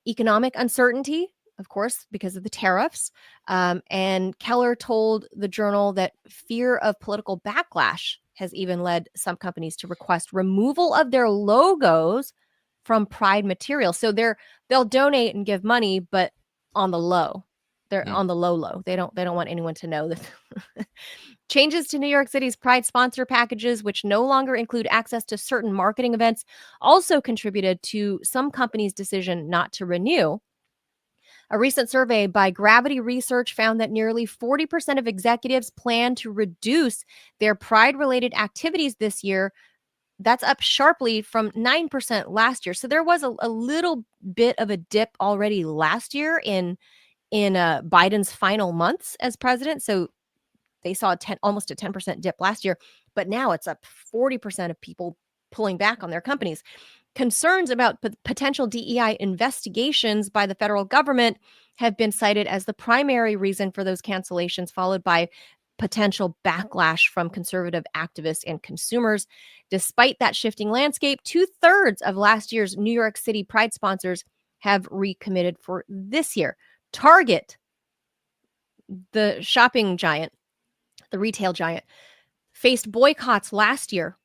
economic uncertainty, of course, because of the tariffs. And Keller told the Journal that fear of political backlash has even led some companies to request removal of their logos from Pride material. So they'll donate and give money, but on the low. They're on the low. They don't want anyone to know that. Changes to New York City's Pride sponsor packages, which no longer include access to certain marketing events, also contributed to some companies' decision not to renew. A recent survey by Gravity Research found that nearly 40% of executives plan to reduce their Pride-related activities this year. That's up sharply from 9% last year. So there was a little bit of a dip already last year in Biden's final months as president. So they saw almost a 10% dip last year, but now it's up 40% of people pulling back on their companies. Concerns about potential DEI investigations by the federal government have been cited as the primary reason for those cancellations, followed by potential backlash from conservative activists and consumers. Despite that shifting landscape, 2/3 of last year's New York City Pride sponsors have recommitted for this year. Target, the shopping giant, the retail giant, faced boycotts last year.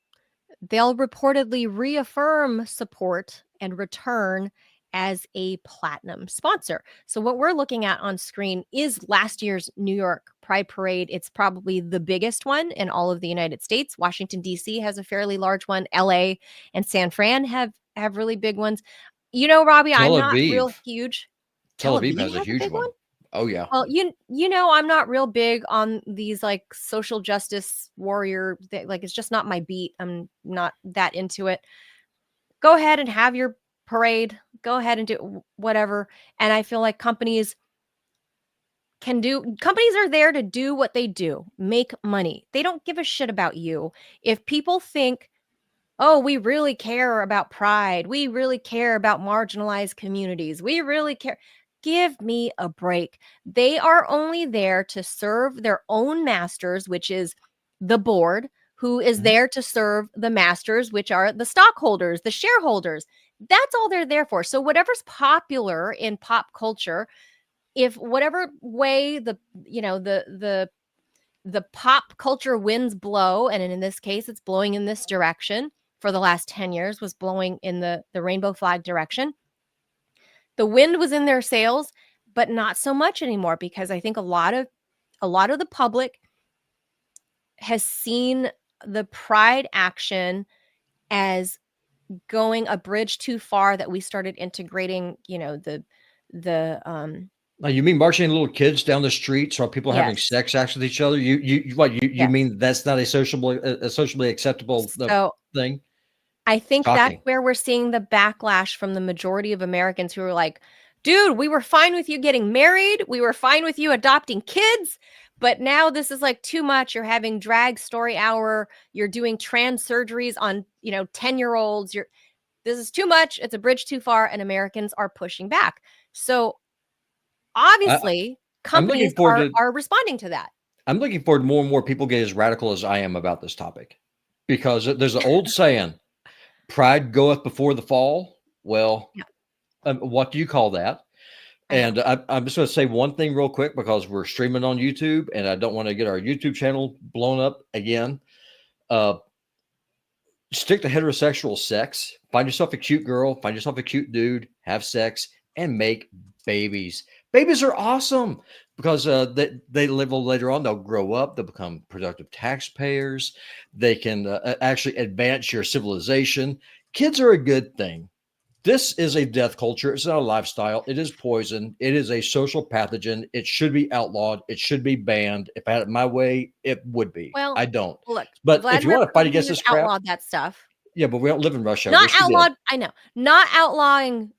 They'll reportedly reaffirm support and return as a platinum sponsor. So what we're looking at on screen is last year's New York Pride Parade. It's probably the biggest one in all of the United States. Washington, D.C. has a fairly large one. L.A. and San Fran have really big ones. You know, Robbie, I'm not real huge. Tel Aviv has a huge one. Oh, yeah. Well, you know, I'm not real big on these like social justice warrior, like it's just not my beat. I'm not that into it. Go ahead and have your parade. Go ahead and do whatever. And I feel like companies are there to do what they do, make money. They don't give a shit about you. If people think, oh, we really care about pride, we really care about marginalized communities, we really care. Give me a break. They are only there to serve their own masters, which is the board, who is there to serve the masters, which are the stockholders, the shareholders. That's all they're there for. So whatever's popular in pop culture, if whatever way the pop culture winds blow, and in this case, it's blowing in this direction for the last 10 years, was blowing in the rainbow flag direction. The wind was in their sails, but not so much anymore, because I think a lot of the public has seen the pride action as going a bridge too far, that we started integrating, Now, you mean marching little kids down the streets, or people having sex acts with each other? You mean that's not a socially acceptable thing? I think that's where we're seeing the backlash from the majority of Americans who are like, dude, we were fine with you getting married. We were fine with you adopting kids. But now this is like too much. You're having drag story hour. You're doing trans surgeries on, 10-year-olds. This is too much. It's a bridge too far. And Americans are pushing back. So obviously companies are responding to that. I'm looking forward to more and more people get as radical as I am about this topic, because there's an old saying, pride goeth before the fall. Well, what do you call that? And I'm just going to say one thing real quick, because we're streaming on YouTube and I don't want to get our YouTube channel blown up again. Stick to heterosexual sex. Find yourself a cute girl, find yourself a cute dude, have sex, and make babies. Babies are awesome, because they live later on. They'll grow up. They'll become productive taxpayers. They can actually advance your civilization. Kids are a good thing. This is a death culture. It's not a lifestyle. It is poison. It is a social pathogen. It should be outlawed. It should be banned. If I had it my way, it would be. Well, I don't. Look, but if you want to fight against this crap, outlawed that stuff. Yeah, but we don't live in Russia. Not outlawed. I know. Not outlawing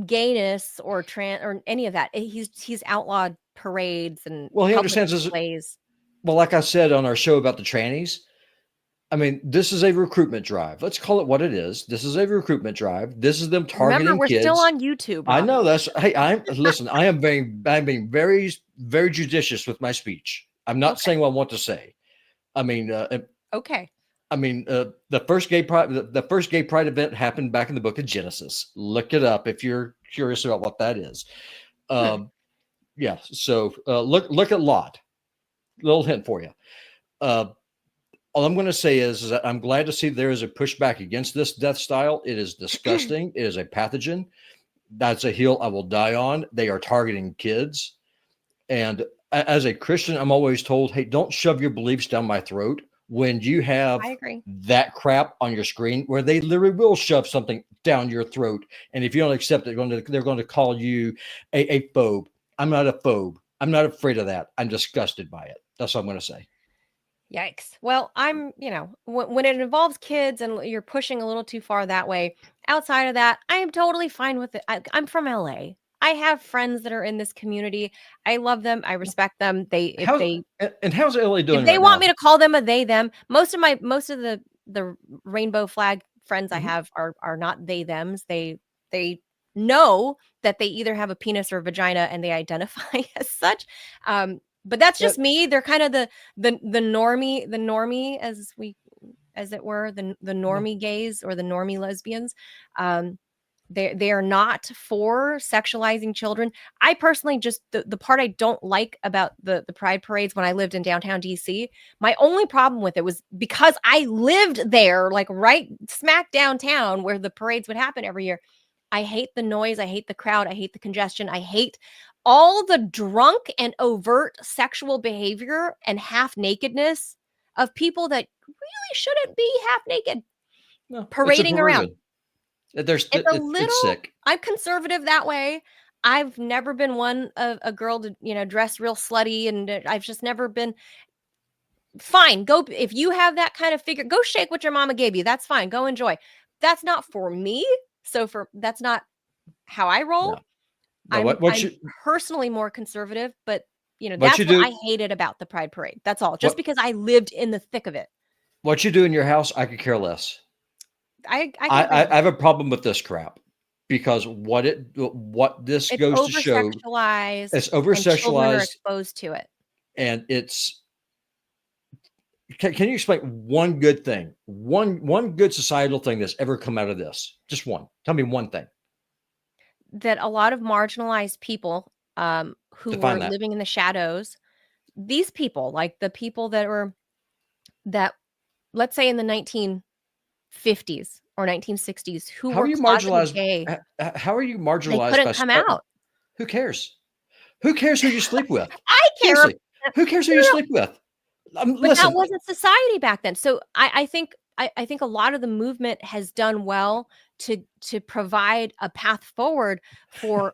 gayness or trans or any of that. He's outlawed parades and he understands displays. Well, like I said on our show about the trannies, I mean, this is a recruitment drive. Let's call it what it is. This is a recruitment drive. This is them targeting Remember, we're kids. Still on YouTube. Robby. I know that's. Hey, I'm being very, very judicious with my speech. I'm not saying what I want to say. I mean, Okay. I mean, the first gay pride event happened back in the book of Genesis. Look it up if you're curious about what that is. Yeah. So look at Lot. Little hint for you. All I'm going to say is that I'm glad to see there is a pushback against this death style. It is disgusting. It is a pathogen. That's a hill I will die on. They are targeting kids. And as a Christian, I'm always told, hey, don't shove your beliefs down my throat when you have that crap on your screen where they literally will shove something down your throat. And if you don't accept it, they're going to call you a phobe. I'm not a phobe. I'm not afraid of that. I'm disgusted by it. That's what I'm going to say. Yikes. Well, I'm, when it involves kids and you're pushing a little too far that way, outside of that, I am totally fine with it. I'm from LA. I have friends that are in this community. I love them. I respect them. How's LA doing? If they want me to call them a they, them, most of the rainbow flag friends I have are not they, thems. They know that they either have a penis or a vagina and they identify as such. But that's just me. They're kind of the normie as it were, the normie gays or the normie lesbians. They are not for sexualizing children. I personally just the part I don't like about the pride parades when I lived in downtown DC, my only problem with it was because I lived there, like right smack downtown where the parades would happen every year. I hate the noise. I hate the crowd. I hate the congestion. I hate all the drunk and overt sexual behavior and half nakedness of people that really shouldn't be half naked parading around. It's sick. I'm conservative that way. I've never been a girl to, dress real slutty, and I've just never been. Fine, go if you have that kind of figure, go shake what your mama gave you. That's fine. Go enjoy. That's not for me. So that's not how I roll. No. I'm personally more conservative, but that's what I hated about the Pride Parade. That's all. Just because I lived in the thick of it. What you do in your house, I could care less. I have a problem with this crap because what this goes to show, it's over-sexualized. Children are exposed to it, and it's. Can you explain one good thing, one good societal thing that's ever come out of this? Just one. Tell me one thing. That a lot of marginalized people who were living in the shadows, these people, like the people that let's say in the 1950s or 1960s, who were marginalized gay. How are you marginalized? They couldn't come out. Who cares? Who cares who you sleep with? I care. Seriously, who cares who you sleep with? But that wasn't society back then. So I think a lot of the movement has done well to provide a path forward for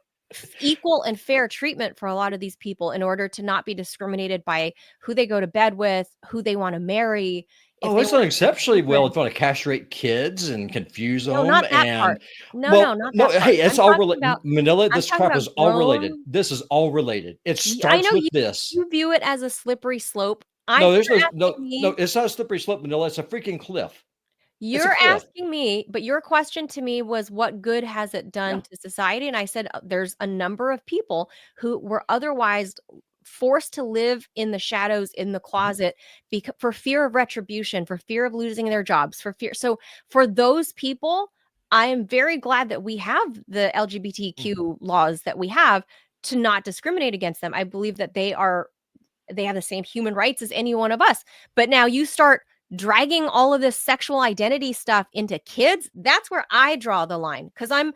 equal and fair treatment for a lot of these people in order to not be discriminated by who they go to bed with, who they want to marry. It's done exceptionally well if you want to castrate kids and confuse them. Not that part. No, not that part. Hey, it's all related. Manila, this crap is all related. This is all related. It starts with this. You view it as a slippery slope. No, it's not a slippery slope, Manila. It's a freaking cliff. You're asking me, but your question to me was, what good has it done to society? And I said, there's a number of people who were otherwise forced to live in the shadows, in the closet, for fear of retribution, for fear of losing their jobs, for fear. So for those people, I am very glad that we have the LGBTQ laws that we have to not discriminate against them. I believe that they have the same human rights as any one of us. But now you start dragging all of this sexual identity stuff into kids. That's where I draw the line, because I'm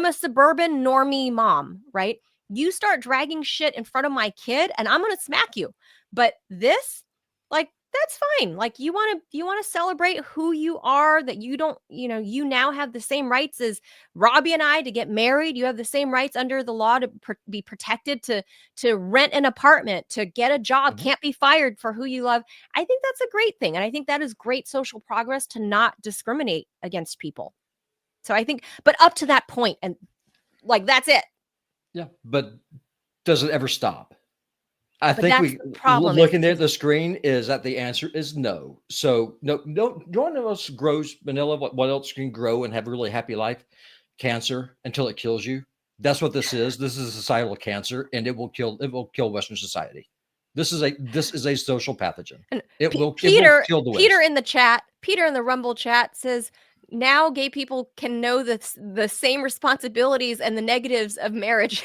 a suburban normie mom, right? You start dragging shit in front of my kid and I'm going to smack you. But this, that's fine. Like, you want to celebrate who you are, that you don't, you now have the same rights as Robby and I to get married. You have the same rights under the law to be protected, to rent an apartment, to get a job, can't be fired for who you love. I think that's a great thing. And I think that is great social progress to not discriminate against people. So I think, but up to that point, and that's it. Yeah. But does it ever stop? I think looking at the screen is that the answer is no. So no one of us grows, Manila. What else can grow and have a really happy life? Cancer, until it kills you. That's what this is. This is a societal cancer, and it will kill Western society. This is a social pathogen. And It will Peter kill the West. Peter in the chat, Peter in the Rumble chat says, now gay people can know the same responsibilities and the negatives of marriage.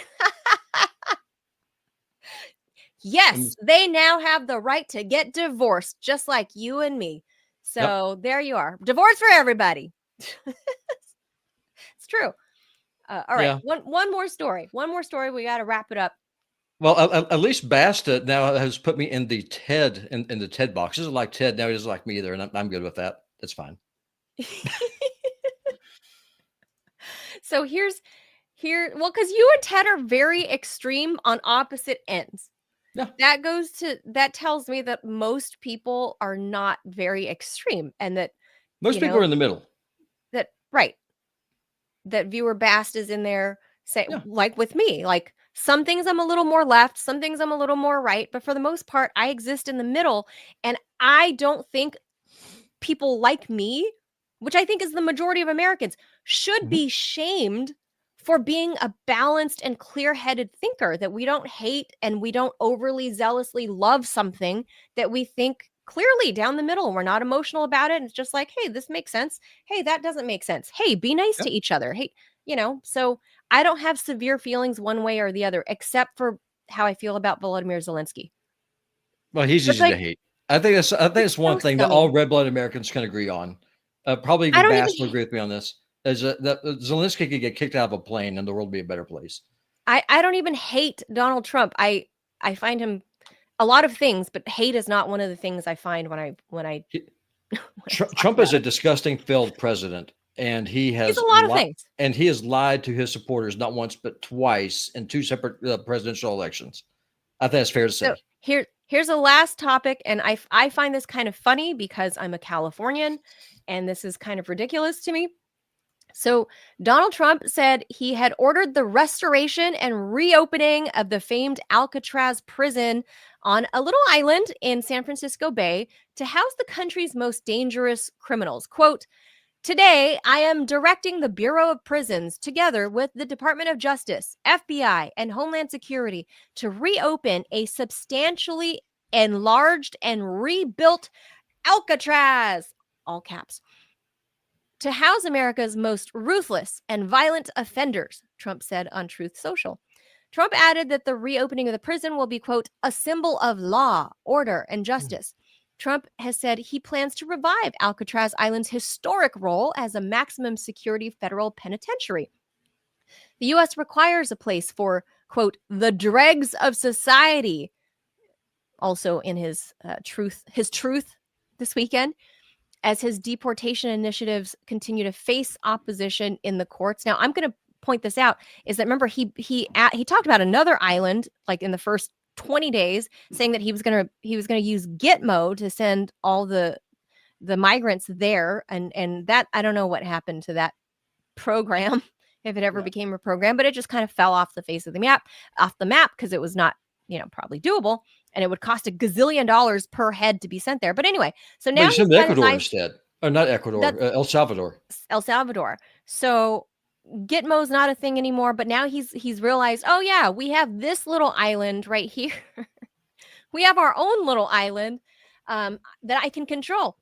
Yes, they now have the right to get divorced, just like you and me. So there you are. Divorce for everybody. It's true. All right. Yeah. One more story. We got to wrap it up. Well, at least Basta now has put me in the TED in the TED box. He doesn't like TED now. He doesn't like me either, and I'm good with that. That's fine. So well, because you and Ted are very extreme on opposite ends. Yeah. That tells me that most people are not very extreme, and that most people are in the middle. That viewer Bast is in there, like with me, like some things I'm a little more left, some things I'm a little more right, but for the most part, I exist in the middle, and I don't think people like me, which I think is the majority of Americans, should be shamed for being a balanced and clear-headed thinker, that we don't hate and we don't overly zealously love something, that we think clearly down the middle. We're not emotional about it. And it's just like, hey, this makes sense. Hey, that doesn't make sense. Hey, be nice to each other. Hey, so I don't have severe feelings one way or the other, except for how I feel about Volodymyr Zelensky. Well, he's easy to hate. I think that's one thing that all red-blooded Americans can agree on. Probably even Bass will agree with me on this. Is that Zelensky could get kicked out of a plane and the world would be a better place. I don't even hate Donald Trump. I find him a lot of things, but hate is not one of the things I find when I Trump is a disgusting failed president, and he's a lot of things. And he has lied to his supporters not once but twice in two separate presidential elections. I think that's fair to say. So here's a last topic, and I find this kind of funny because I'm a Californian, and this is kind of ridiculous to me. So Donald Trump said he had ordered the restoration and reopening of the famed Alcatraz prison on a little island in San Francisco Bay to house the country's most dangerous criminals. Quote, "Today, I am directing the Bureau of Prisons together with the Department of Justice, FBI, and Homeland Security to reopen a substantially enlarged and rebuilt Alcatraz," all caps, "to house America's most ruthless and violent offenders," Trump said on Truth Social. Trump added that the reopening of the prison will be, quote, "a symbol of law, order, and justice." Trump has said he plans to revive Alcatraz Island's historic role as a maximum security federal penitentiary. The U.S. requires a place for, quote, "the dregs of society," also in his truth this weekend, as his deportation initiatives continue to face opposition in the courts. Now, I'm going to point this out, is that, remember, he talked about another island, like in the first 20 days, saying that he was going to use Gitmo to send all the migrants there, and that, I don't know what happened to that program, if it ever became a program, but it just kind of fell off the face of the map, because it was not, probably doable, and it would cost $1 gazillion per head to be sent there. But anyway, so now he's in Ecuador instead, or not Ecuador, El Salvador. El Salvador. So Gitmo's not a thing anymore, but now he's realized, oh yeah, we have this little island right here. We have our own little island that I can control.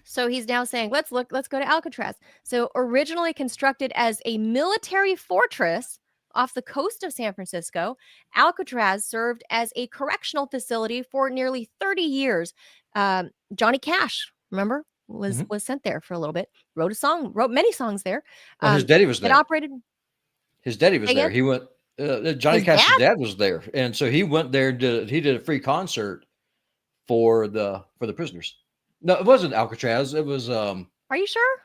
So he's now saying, let's go to Alcatraz. So originally constructed as a military fortress off the coast of San Francisco, Alcatraz served as a correctional facility for nearly 30 years. Johnny Cash, remember, was sent there for a little bit. Wrote many songs there. Well, his daddy was there. His daddy was there. Again? He went. Johnny Cash's dad was there, and so he went there. He did a free concert for the prisoners. No, it wasn't Alcatraz. It was. Are you sure?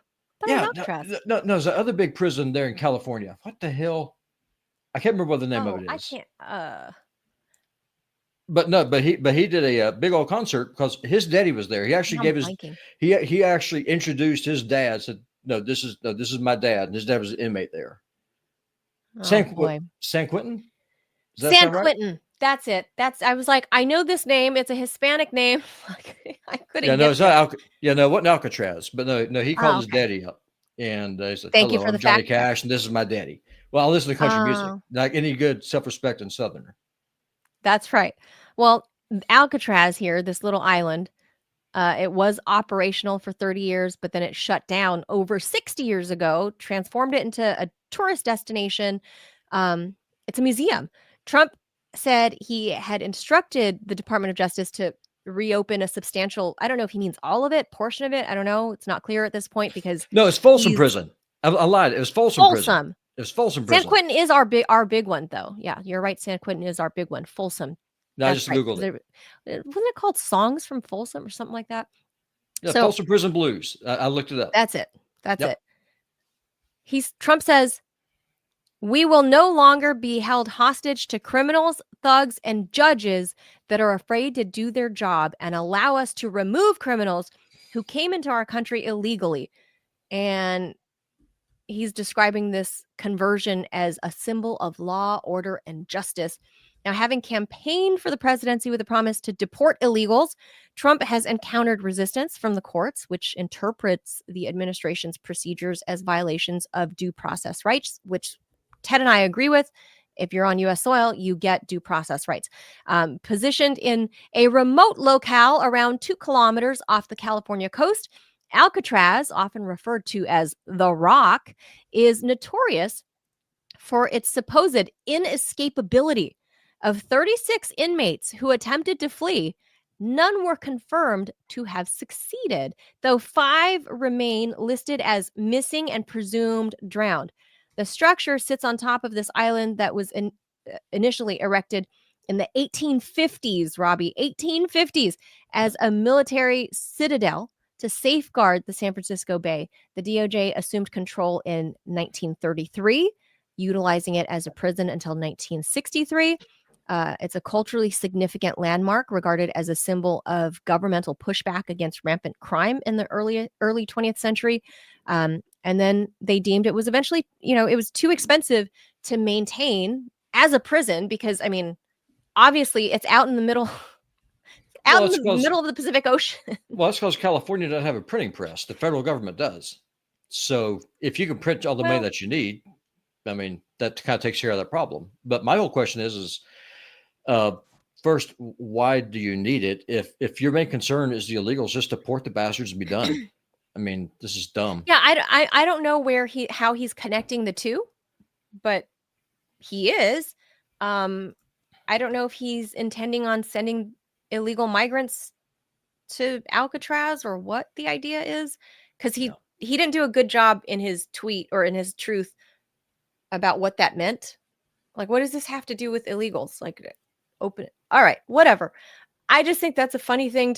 Alcatraz. No, there's the other big prison there in California. What the hell? I can't remember what the name of it is. I can't. But he did a big old concert because his daddy was there. He actually he actually introduced his dad. Said, "No, this is my dad." And his dad was an inmate there. San Quentin. San Quentin. That's it. I was like, I know this name. It's a Hispanic name. I couldn't. Yeah, no, it's not. It wasn't Alcatraz. But no, he called his daddy up, and he said, "Thank you for I'm the Johnny fact Cash, and this is my daddy." Well, I listen to country music, like any good self-respecting Southerner. That's right. Well, Alcatraz here, this little island, it was operational for 30 years, but then it shut down over 60 years ago, transformed it into a tourist destination. It's a museum. Trump said he had instructed the Department of Justice to reopen a substantial, I don't know if he means all of it, portion of it. I don't know. It's not clear at this point because No, it's Folsom Prison. I lied. It was Folsom Prison. It was Folsom Prison. San Quentin is our big one, though. Yeah, you're right. San Quentin is our big one. Folsom. No, I just Googled it. Wasn't it called Songs from Folsom or something like that? Yeah, so, Folsom Prison Blues. I looked it up. That's it. Trump says, we will no longer be held hostage to criminals, thugs, and judges that are afraid to do their job, and allow us to remove criminals who came into our country illegally. And he's describing this conversion as a symbol of law, order, and justice. Now, having campaigned for the presidency with a promise to deport illegals, Trump has encountered resistance from the courts, which interprets the administration's procedures as violations of due process rights, which Ted and I agree with. If you're on U.S. soil, you get due process rights. Positioned in a remote locale around 2 kilometers off the California coast, Alcatraz, often referred to as the Rock, is notorious for its supposed inescapability. Of 36 inmates who attempted to flee, none were confirmed to have succeeded, though 5 remain listed as missing and presumed drowned. The structure sits on top of this island that was initially erected in the 1850s, Robby, 1850s, as a military citadel to safeguard the San Francisco Bay. The DOJ assumed control in 1933, utilizing it as a prison until 1963. It's a culturally significant landmark regarded as a symbol of governmental pushback against rampant crime in the early 20th century. And then they deemed it was eventually, it was too expensive to maintain as a prison because, I mean, obviously it's out in the middle, middle of the Pacific Ocean. Well, that's because California doesn't have a printing press. The federal government does. So if you can print all the money that you need, I mean, that kind of takes care of that problem. But my whole question is first, why do you need it? If your main concern is the illegals, just deport the bastards and be done. I mean, this is dumb. Yeah, I don't know how he's connecting the two, but he is. I don't know if he's intending on sending illegal migrants to Alcatraz or what the idea is, because he didn't do a good job in his tweet or in his truth about what that meant. Like, what does this have to do with illegals? Like, open it. All right, whatever. I just think that's a funny thing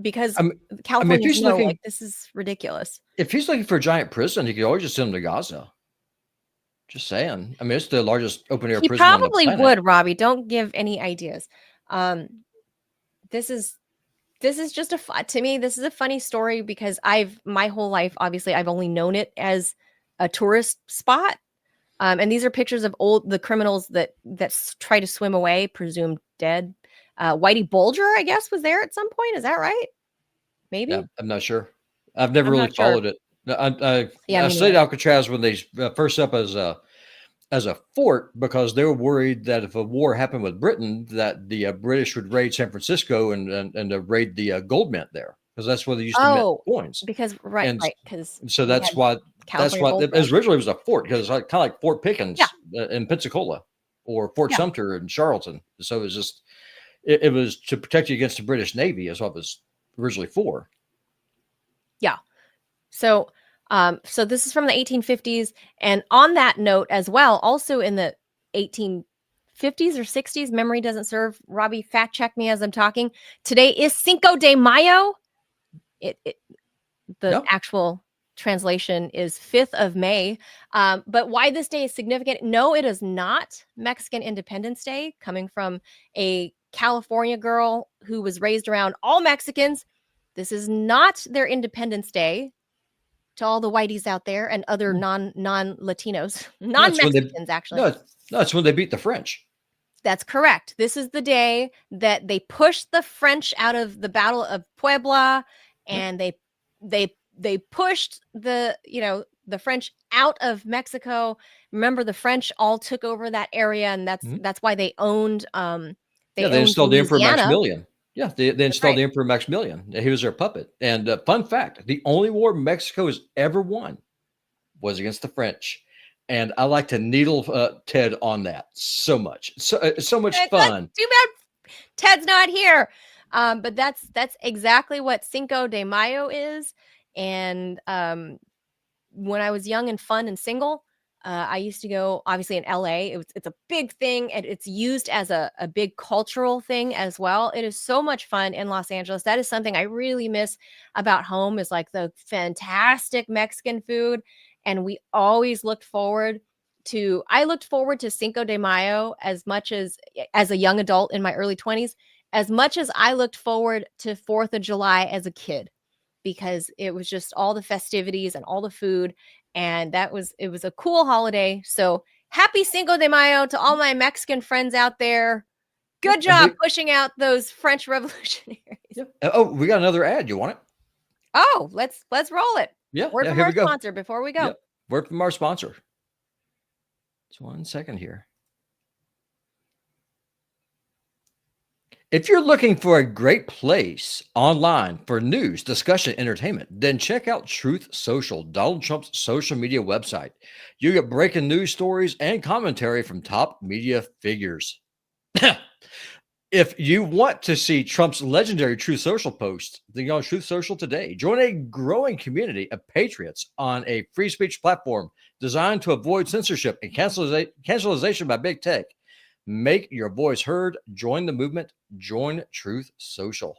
because Californians know, like, this is ridiculous. If he's looking for a giant prison, he could always just send him to Gaza. Just saying. I mean, it's the largest open air prison on the planet. He probably would, Robby. Don't give any ideas. This is just to me, this is a funny story because my whole life, obviously, I've only known it as a tourist spot. And these are pictures of the criminals that try to swim away, presumed dead. Whitey Bulger, I guess, was there at some point. Is that right? Maybe. Yeah, I'm not sure. I've never really followed it. I stayed Alcatraz when they first up as a fort because they were worried that if a war happened with Britain, that the British would raid San Francisco and raid the gold mint there, because that's where they used to mint coins. Because so that's why it originally was a fort, because it's kind of like Fort Pickens in Pensacola or Fort Sumter in Charleston. So it was just it was to protect you against the British Navy, is what it was originally for. Yeah. So this is from the 1850s. And on that note as well, also in the 1850s or 60s, memory doesn't serve. Robby, fact check me as I'm talking. Today is Cinco de Mayo. Actual translation is 5th of May. But why this day is significant? No, it is not Mexican Independence Day, coming from a California girl who was raised around all Mexicans. This is not their Independence Day. To all the whiteys out there and other non-Latinos, non-Mexicans, actually. No, that's when they beat the French. That's correct. This is the day that they pushed the French out of the Battle of Puebla, and they pushed the French out of Mexico. Remember, the French all took over that area, and that's why they owned They owned installed the Emperor Louisiana. Maximilian. Yeah, they installed the Emperor Maximilian. He was their puppet. And fun fact, the only war Mexico has ever won was against the French. And I like to needle Ted on that so much. So much fun. Too bad Ted's not here. But that's exactly what Cinco de Mayo is. And when I was young and fun and single, I used to go, obviously, in LA. It's a big thing, and it's used as a big cultural thing as well. It is so much fun in Los Angeles. That is something I really miss about home, is like the fantastic Mexican food. And we always looked forward to, I looked forward to Cinco de Mayo as much as a young adult in my early 20s, as much as I looked forward to 4th of July as a kid, because it was just all the festivities and all the food. And it was a cool holiday. So happy Cinco de Mayo to all my Mexican friends out there. Good job pushing out those French revolutionaries. Oh, we got another ad. You want it? Oh, let's roll it. Yeah. Word from our sponsor before we go. Word from our sponsor. Just 1 second here. If you're looking for a great place online for news, discussion, entertainment, then check out Truth Social, Donald Trump's social media website. You get breaking news stories and commentary from top media figures. If you want to see Trump's legendary Truth Social posts, then go on Truth Social today. Join a growing community of patriots on a free speech platform designed to avoid censorship and cancelization by big tech. Make your voice heard. Join the movement. Join Truth Social.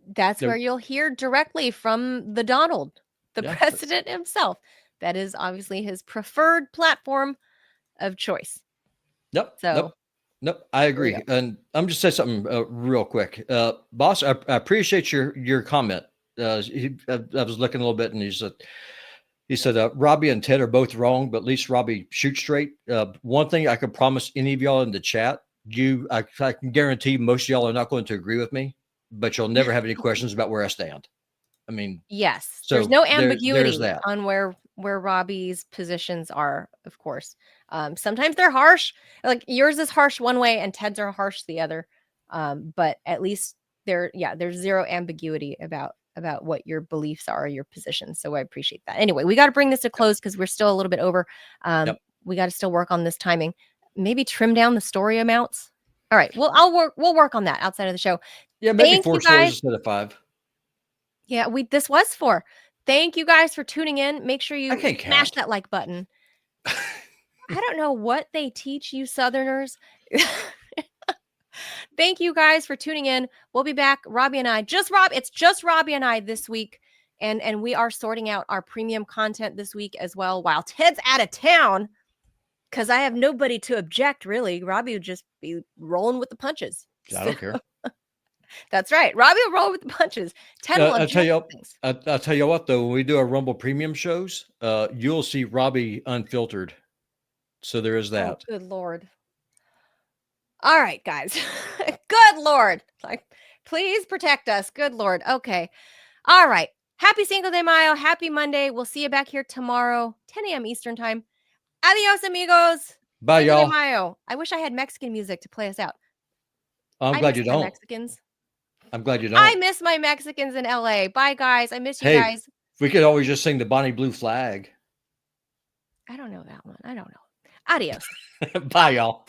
That's where you'll hear directly from the Donald, the president himself. That is obviously his preferred platform of choice. Nope. I agree. And I'm just saying something real quick. Boss, I appreciate your comment. I was looking a little bit, and he said, Robby and Ted are both wrong, but at least Robby shoots straight. One thing I can promise any of y'all in the chat, I can guarantee most of y'all are not going to agree with me, but you'll never have any questions about where I stand. I mean, yes, so there's no ambiguity that. on where Robby's positions are, of course. Sometimes they're harsh. Like yours is harsh one way and Ted's are harsh the other. But at least there's zero ambiguity about what your beliefs are, your positions. So I appreciate that. Anyway, we got to bring this to close because we're still a little bit over. We got to still work on this timing. Maybe trim down the story amounts. All right. Well, we'll work on that outside of the show. Yeah, maybe 4 stories instead of 5. Yeah, this was 4. Thank you guys for tuning in. Make sure you smash that like button. I don't know what they teach you Southerners. Thank you guys for tuning in. We'll be back. Robby and I, it's just Robby and I this week. And we are sorting out our premium content this week as well, while Ted's out of town, because I have nobody to object, really. Robby would just be rolling with the punches. I don't care. That's right. Robby will roll with the punches. Ted will object things. I'll tell you what, though, when we do our Rumble premium shows, you'll see Robby unfiltered. So there is that. Oh, good Lord. All right, guys. Good Lord. Like, please protect us. Good Lord. Okay. All right. Happy Cinco de Mayo. Happy Monday. We'll see you back here tomorrow, 10 a.m. Eastern time. Adios, amigos. Bye, Cinco y'all. de Mayo. I wish I had Mexican music to play us out. I'm glad you don't. Mexicans. I'm glad you don't. I miss my Mexicans in LA. Bye, guys. I miss you guys. We could always just sing the Bonnie Blue Flag. I don't know that one. I don't know. Adios. Bye, y'all.